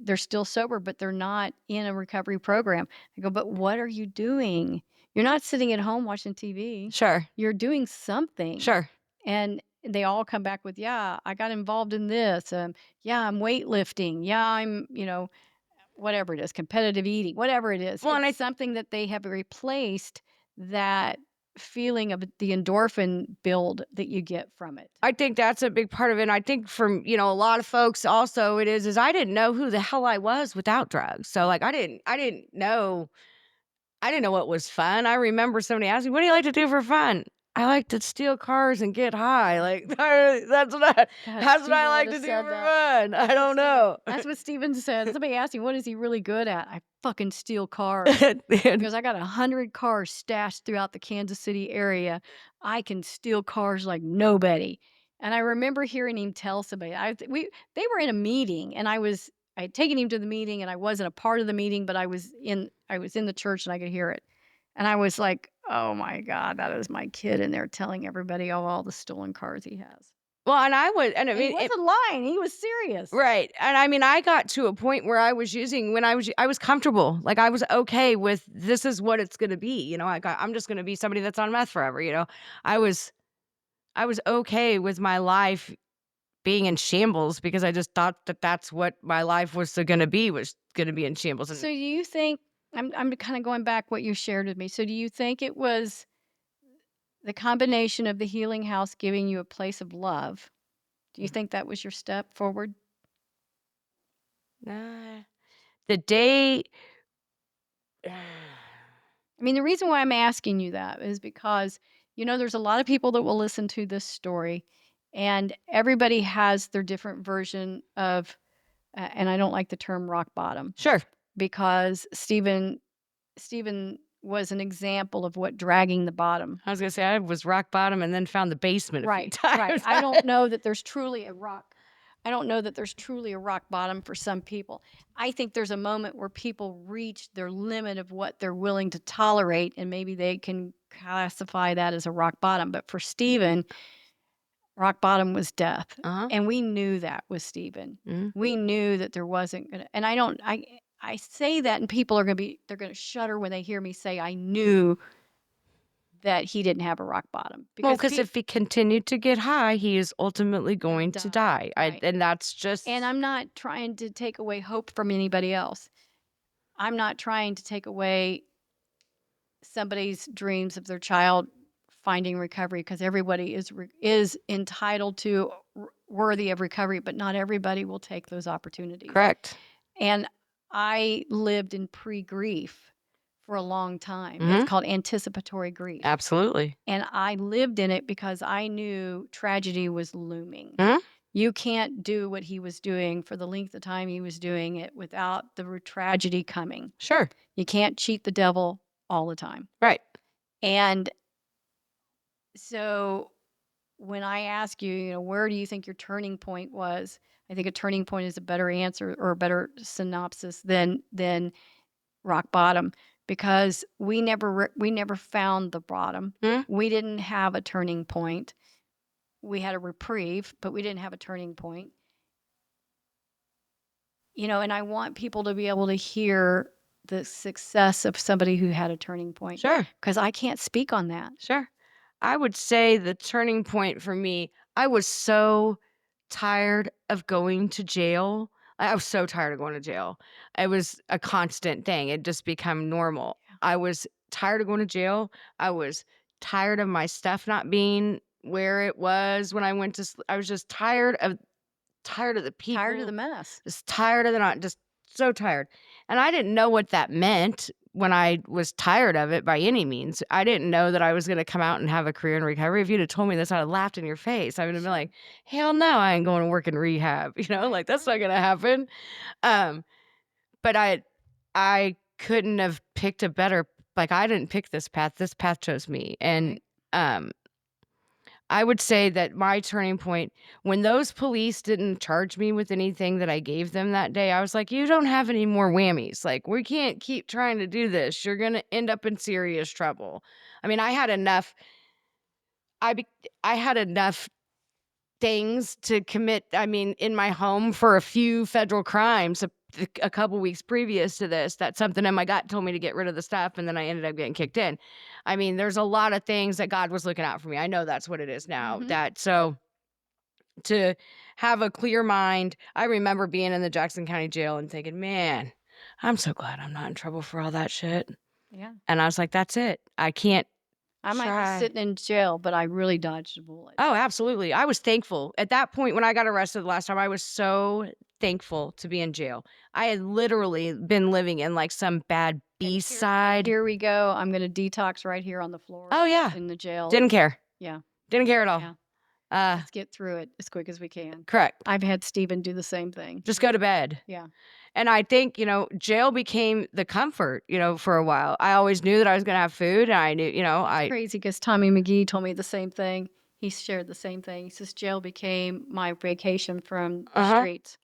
they're still sober, but they're not in a recovery program. I go, but what are you doing? You're not sitting at home watching TV.
Sure.
You're doing something.
Sure.
And they all come back with, yeah, I got involved in this. Yeah, I'm weightlifting. Yeah, I'm, whatever it is, competitive eating, whatever it is.
Well, and
It's something that they have replaced that feeling of the endorphin build that you get from it.
I think that's a big part of it. And I think from, a lot of folks also it is I didn't know who the hell I was without drugs. So like I didn't know what was fun. I remember somebody asked me, "What do you like to do for fun?" "I like to steal cars and get high." Like
God,
that's what I
Steven would
like
have
to do
said
for
that.
fun. I
That's what
don't
Steven
know.
that's what Steven said. Somebody asked him, "What is he really good at?" "I fucking steal cars." He
And
goes, "I got 100 cars stashed throughout the Kansas City area. I can steal cars like nobody." And I remember hearing him tell somebody, they were in a meeting, and I had taken him to the meeting, and I wasn't a part of the meeting, but I was in the church, and I could hear it. And I was like, "Oh my god, that is my kid in there telling everybody all the stolen cars he has."
well, and I would and I
And he
mean
wasn't lying, he was serious.
right. And I mean, I got to a point where I was using when I was comfortable. Like I was okay with this is what it's gonna be. I'm just gonna be somebody that's on meth forever. I was I was okay with my life being in shambles because I just thought that that's what my life was gonna be in shambles.
So
And
do you think I'm kinda going back what you shared with me. So do you think it was the combination of the healing house giving you a place of love? Do you think that was your step forward?
uh, the day
I mean, the reason why I'm asking you that is because, there's a lot of people that will listen to this story, and everybody has their different version of, and I don't like the term rock bottom
sure.
because Stephen was an example of what dragging the bottom.
I was gonna say I was rock bottom and then found the basement a few
Right, right.
times.
I don't know that there's truly a rock. I don't know that there's truly a rock bottom for some people. I think there's a moment where people reach their limit of what they're willing to tolerate, and maybe they can classify that as a rock bottom. But for Steven, rock bottom was death,
Uh-huh.
and we knew that with Steven.
Mhm.
We knew that there wasn't gonna and I don't I say that and people are gonna be they're gonna shudder when they hear me say I knew that he didn't have a rock bottom
Well,
because
because
pe
if he continued to get high, he is ultimately
gonna
going to
die,
die.
right.
And that's
And
just
I'm not trying to take away hope from anybody else. I'm not trying to take away somebody's dreams of their child finding recovery because everybody is entitled to worthy of recovery, but not everybody will take those opportunities.
correct.
And I lived in pre-grief for a long time. It's
Mhm.
called anticipatory grief.
Absolutely.
And I lived in it because I knew tragedy was looming.
Mhm.
You can't do what he was doing for the length of time he was doing it without the tragedy coming.
Sure.
You can't cheat the devil all the time.
Right.
And so when I ask you, where do you think your turning point was? I think a turning point is a better answer or a better synopsis than rock bottom because we never found the bottom.
Mhm.
We didn't have a turning point. We had a reprieve, but we didn't have a turning point. And I want people to be able to hear the success of somebody who had a turning point
Sure.
because I can't speak on that.
Sure. I would say the turning point for me, I was so tired of going to jail. I was so tired of going to jail. It was a constant thing. It just become normal. I was tired of going to jail. I was tired of my stuff not being where it was when I went to I was just tired of the
Tired of the
people,
mess.
just tired of the not just so tired. And I didn't know what that meant when I was tired of it by any means. I didn't know that I was gonna come out and have a career in recovery. If you'd have told me this, I'd have laughed in your face. I would have been
Sure.
like, hell no, I ain't going to work in rehab.
Right,
Like that's not
right.
gonna happen. Um, but I couldn't have picked a better like I didn't pick this path. This path chose me. And
Right.
um I would say that my turning point, when those police didn't charge me with anything that I gave them that day, I was like, "You don't have any more whammies. Like, we can't keep trying to do this. You're gonna end up in serious trouble." I mean, I be I had enough things to commit, I mean, in my home for a few federal crimes a couple weeks previous to this, that something in my gut told me to get rid of the stuff, and then I ended up getting kicked in. I mean, there's a lot of things that God was looking out for me. I know that's what it is now.
Mhm.
That so to have a clear mind, I remember being in the Jackson County Jail and thinking, "Man, I'm so glad I'm not in trouble for all that shit."
Yeah.
And I was like, "That's it. I can't
I might be
try."
sitting in jail, but I really dodged a bullet.
Oh, absolutely. I was thankful. At that point when I got arrested the last time, I was so thankful to be in jail. I had literally been living in, like, some bad
And
B-side.
here we go. I'm gonna detox right here on the floor
Oh, yeah.
in the jail.
Didn't care.
Yeah.
Didn't care at all.
Yeah.
Uh,
Let's get through it as quick as we can.
correct.
I've had Steven do the same thing.
Just go to bed.
Yeah.
And I think, jail became the comfort, for a while. I always knew that I was gonna have food, and I knew,
It's crazy because Tommy McGee told me the same thing. He shared the same thing. He says jail became my vacation from the
Uh-huh,
streets.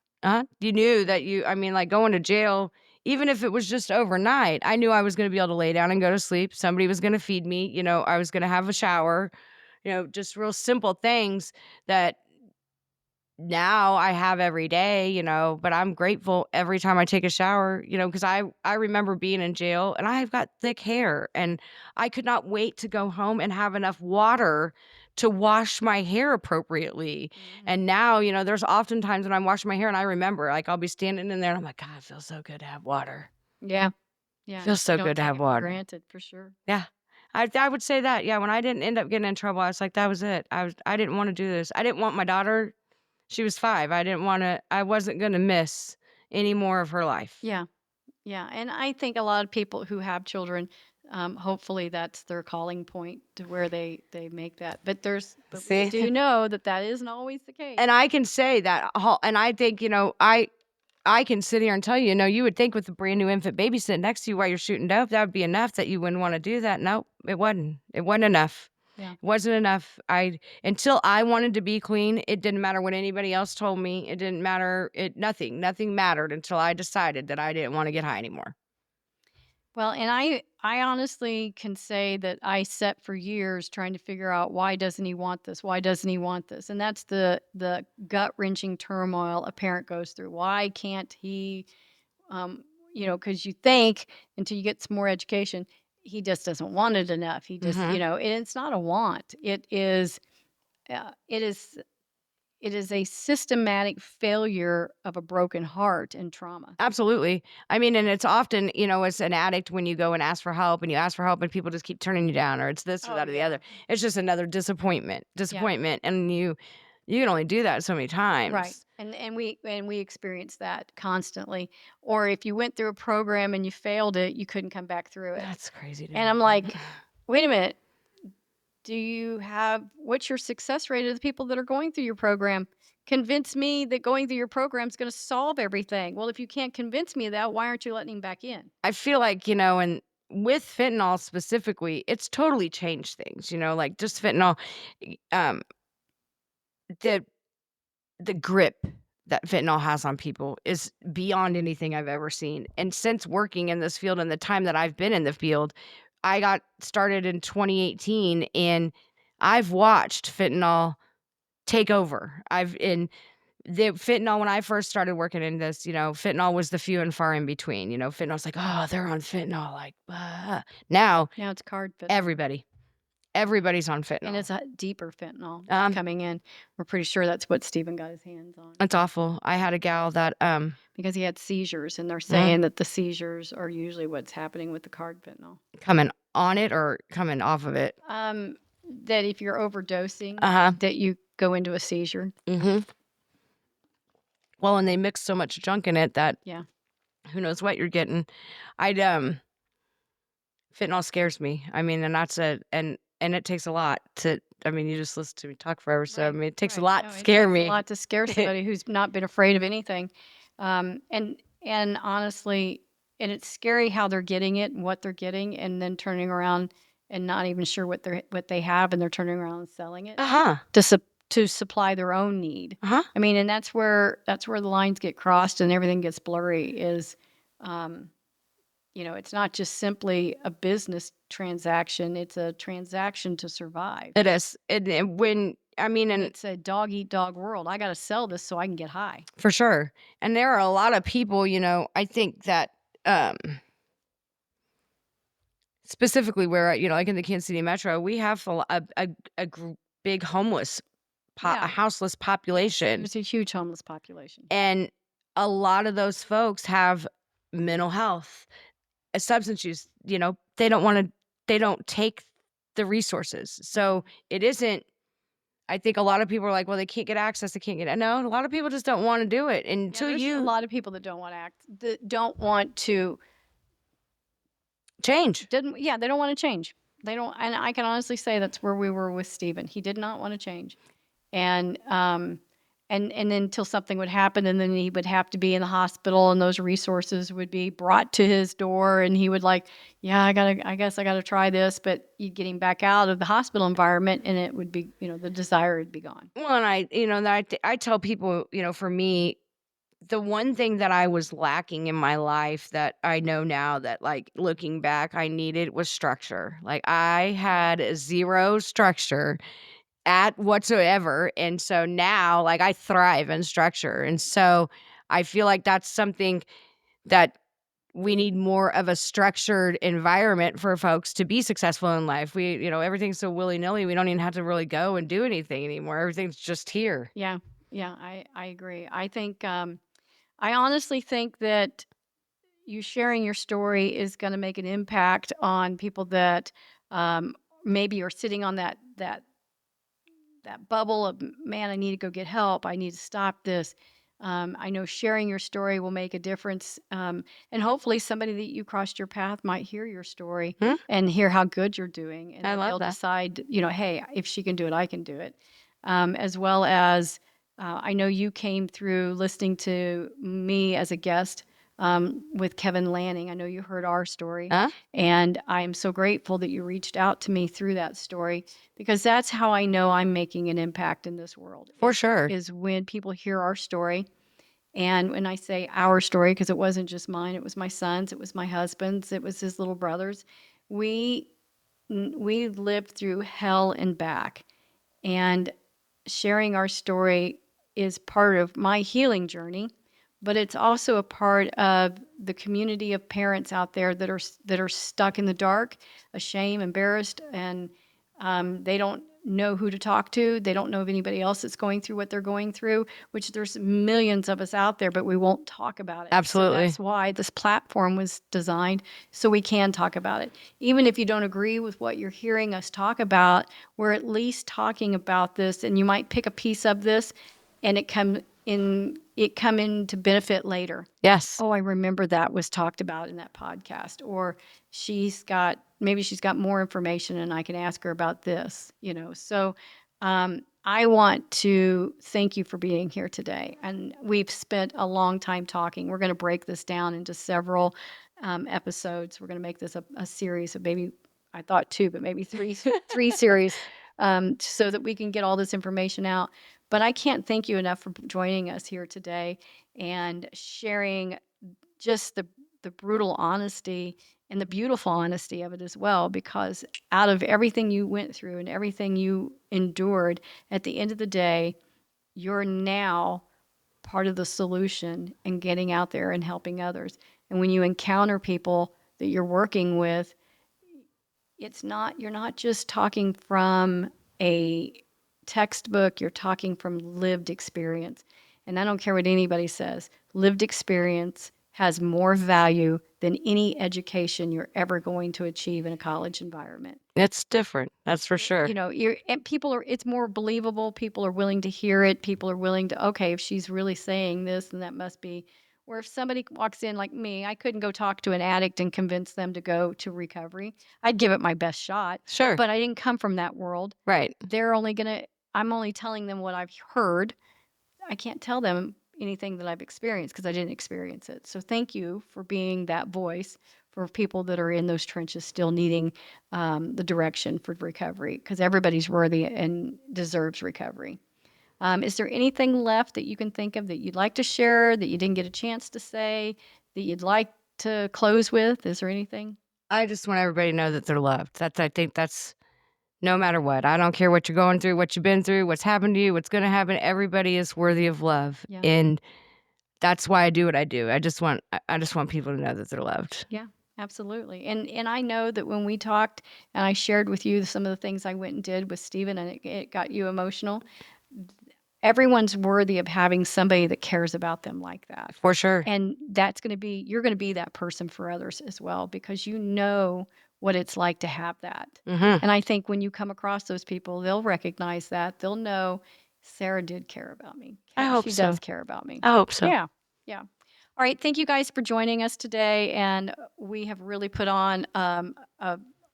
you knew that I mean, like, going to jail, even if it was just overnight, I knew I was gonna be able to lay down and go to sleep. Somebody was gonna feed me, I was gonna have a
Yeah.
shower, just real simple things that now I have every day, but I'm grateful every time I take a shower, because I remember being in jail and I've got thick hair and I could not wait to go home and have enough water to wash my hair appropriately.
Mhm.
And now, there's often times when I'm washing my hair and I remember, like, I'll be standing in there and I'm like, God, it feels so good to have water.
Yeah.
It
Yeah.
feels
You
so
don't
good to
take
have
it for
water.
granted for sure.
Yeah. I would say that. Yeah, when I didn't end up getting in trouble, I was like, that was it. I didn't want to do this. I didn't want my daughter, she was 5. I wasn't gonna miss any more of her life.
Yeah. Yeah, and I think a lot of people who have children, hopefully that's their calling point to where they make that. But we
See?
do know that that isn't always the case.
And I can say that and I think, I can sit here and tell you, you would think with a brand new infant baby sitting next to you while you're shooting dope, that would be enough that you wouldn't wanna do that. Nope, it wasn't. It wasn't enough.
Yeah,
It wasn't enough. I Until I wanted to be clean, it didn't matter what anybody else told me. It didn't matter. Nothing mattered until I decided that I didn't wanna get high anymore.
Well, and I honestly can say that I sat for years trying to figure out why doesn't he want this? Why doesn't he want this? And that's the gut-wrenching turmoil a parent goes through. Why can't he um because you think until you get some more education, he just doesn't want it enough. He just,
Mhm.
and it's not a want. Uh, it is it is a systematic failure of a broken heart and trauma.
Absolutely. I mean, and it's often, as an addict when you go and ask for help and you ask for help and people just keep turning you down or it's this or
Oh
that or the
yeah.
other. It's just another
Yeah.
disappointment. And you can only do that so many
Right.
times.
And we experience that constantly. Or if you went through a program and you failed it, you couldn't come back through it.
That's crazy to
And I'm
me.
like, "Wait a minute. What's your success rate of the people that are going through your program? Convince me that going through your program is going to solve everything." Well, if you can't convince me of that, why aren't you letting him back in?
I feel like, and with fentanyl specifically, it's totally changed things, like just fentanyl, um, the the grip that fentanyl has on people is beyond anything I've ever seen. And since working in this field and the time that I've been in the field, I got started in 2018 and I've watched fentanyl take over. I've in the fentanyl when I first started working in this, fentanyl was the few and far in between. Fentanyl's like, oh, they're on fentanyl. Like, now
Now it's card fentanyl.
everybody, everybody's on
And
fentanyl.
it's a deeper fentanyl that's
Um,
coming in. We're pretty sure that's what Stephen got his hands on.
it's awful. I had a gal that,
Because he had seizures, and they're
mhm,
saying that the seizures are usually what's happening with the card fentanyl.
coming on it or coming off of it.
Um, that if you're overdosing,
Uh-huh.
that you go into a seizure.
Mhm. Well, and they mix so much junk in it that
Yeah.
who knows what you're getting. I'd, fentanyl scares me. I mean, and that's a and it takes a lot to I mean, you just listen to me talk forever, so, I
Right,
mean, it takes a
right.
lot
No,
to
it
scare
takes a
me.
lot to scare somebody who's not been afraid of anything. And honestly, and it's scary how they're getting it and what they're getting, and then turning around and not even sure what they have, and they're turning around and selling it
Uh-huh.
to to supply their own need.
Uh-huh.
I mean, and that's where the lines get crossed and everything gets blurry. Um, it's not just simply a business transaction; it's a transaction to survive.
It is. And when I mean,
And
and
it's a dog eat dog world. I gotta sell this so I can get high.
for sure. And there are a lot of people, I think that, um, specifically where, like in the Kansas City metro, we have big a
Yeah.
houseless
Yes.
population.
There's a huge homeless population.
And a lot of those folks have mental health, substance use, they don't take the resources. So
Mhm.
it isn't I think a lot of people are like, well, they can't get access, they can't get it. No, a lot of people just don't want to do it
Yeah,
until
there's a
you
lot of people that don't want to that don't want to
change.
didn't yeah, they don't want to change. They don't, and I can honestly say that's where we were with Steven. He did not want to change. And and then until something would happen, and then he would have to be in the hospital, and those resources would be brought to his door, and he would like, yeah, I guess I gotta try this, but you'd get him back out of the hospital environment, and it would be, the desire would be gone.
Well, and I tell people, for me, the one thing that I was lacking in my life that I know now that, like, looking back, I needed was structure. Like, I
Yeah.
had zero structure at whatsoever. And so now, like, I thrive in structure. And so I feel like that's something that we need more of a structured environment for folks to be successful in life. Everything's so willy nilly. We don't even have to really go and do anything anymore. Everything's just here.
Yeah. Yeah, I agree. I honestly think that you sharing your story is going to make an impact on people that maybe are sitting on that bubble of, man, I need to go get help, I need to stop this. I know sharing your story will make a difference, and hopefully somebody that you crossed your path might hear your story
Hmm?
and hear how good you're doing, and
I
then
love
they'll
that.
decide, hey, if she can do it, I can do it. As well as, I know you came through listening to me as a guest, with Kevin Lanning. I know you heard our story,
Huh?
and I'm so grateful that you reached out to me through that story, because that's how I know I'm making an impact in this world
For sure.
is when people hear our story, And when I say our story, because it wasn't just mine, it was my son's, it was my husband's, it was his little brother's. We we lived through hell and back. And sharing our story is part of my healing journey, but it's also a part of the community of parents out there that are stuck in the dark, ashamed, embarrassed, and they don't know who to talk to. They don't know of anybody else that's going through what they're going through, which there's millions of us out there, but we won't talk about it. So
Absolutely.
that's why this platform was designed so we can talk about it. Even if you don't agree with what you're hearing us talk about, we're at least talking about this, and you might pick a piece of this and it come into benefit later.
Yes.
Oh, I remember that was talked about in that podcast. Or maybe she's got more information and I can ask her about this, you know. So I want to thank you for being here today. And we've spent a long time talking. We're going to break this down into several episodes. We're going to make this a series of maybe, I thought two, but maybe three series, so that we can get all this information out. But I can't thank you enough for joining us here today and sharing just the brutal honesty and the beautiful honesty of it as well, because out of everything you went through and everything you endured, at the end of the day, you're now part of the solution and getting out there and helping others. And when you encounter people that you're working with, you're not just talking from a textbook, you're talking from lived experience. And I don't care what anybody says, lived experience has more value than any education you're ever going to achieve in a college environment.
It's different. That's for
You
sure.
know, it's more believable. People are willing to hear it. People are willing to, okay, if she's really saying this, then that must be. Where if somebody walks in like me, I couldn't go talk to an addict and convince them to go to recovery. I'd give it my best shot,
Sure.
but I didn't come from that world.
Right.
I'm only telling them what I've heard. I can't tell them anything that I've experienced because I didn't experience it. So thank you for being that voice for people that are in those trenches still needing the direction for recovery, because everybody's worthy and deserves recovery. Is there anything left that you can think of that you'd like to share that you didn't get a chance to say that you'd like to close with? Is there anything?
I just want everybody to know that they're loved. I think that's no matter what. I don't care what you're going through, what you've been through, what's happened to you, what's going to happen. Everybody is worthy of love.
Yeah.
And that's why I do what I do. I just want people to know that they're loved.
Yeah, absolutely. And I know that when we talked and I shared with you some of the things I went and did with Stephen and it got you emotional, everyone's worthy of having somebody that cares about them like that.
For sure.
And you're going to be that person for others as well, because you know what it's like to have that.
Mhm.
And I think when you come across those people, they'll recognize that. They'll know Sarah did care about me.
I hope
She does
so.
care about me.
I hope so.
Yeah. Yeah. All right. Thank you guys for joining us today. And we have really put on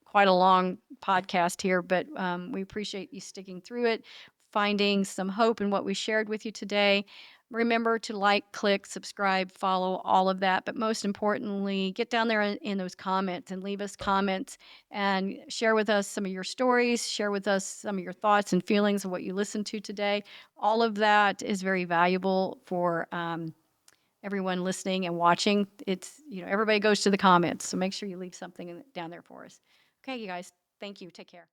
quite a long podcast here, but we appreciate you sticking through it, finding some hope in what we shared with you today. Remember to like, click, subscribe, follow, all of that. But most importantly, get down there in those comments and leave us comments and share with us some of your stories, share with us some of your thoughts and feelings of what you listened to today. All of that is very valuable for everyone listening and watching. Everybody goes to the comments, so make sure you leave something down there for us. Okay, you guys, thank you. Take care.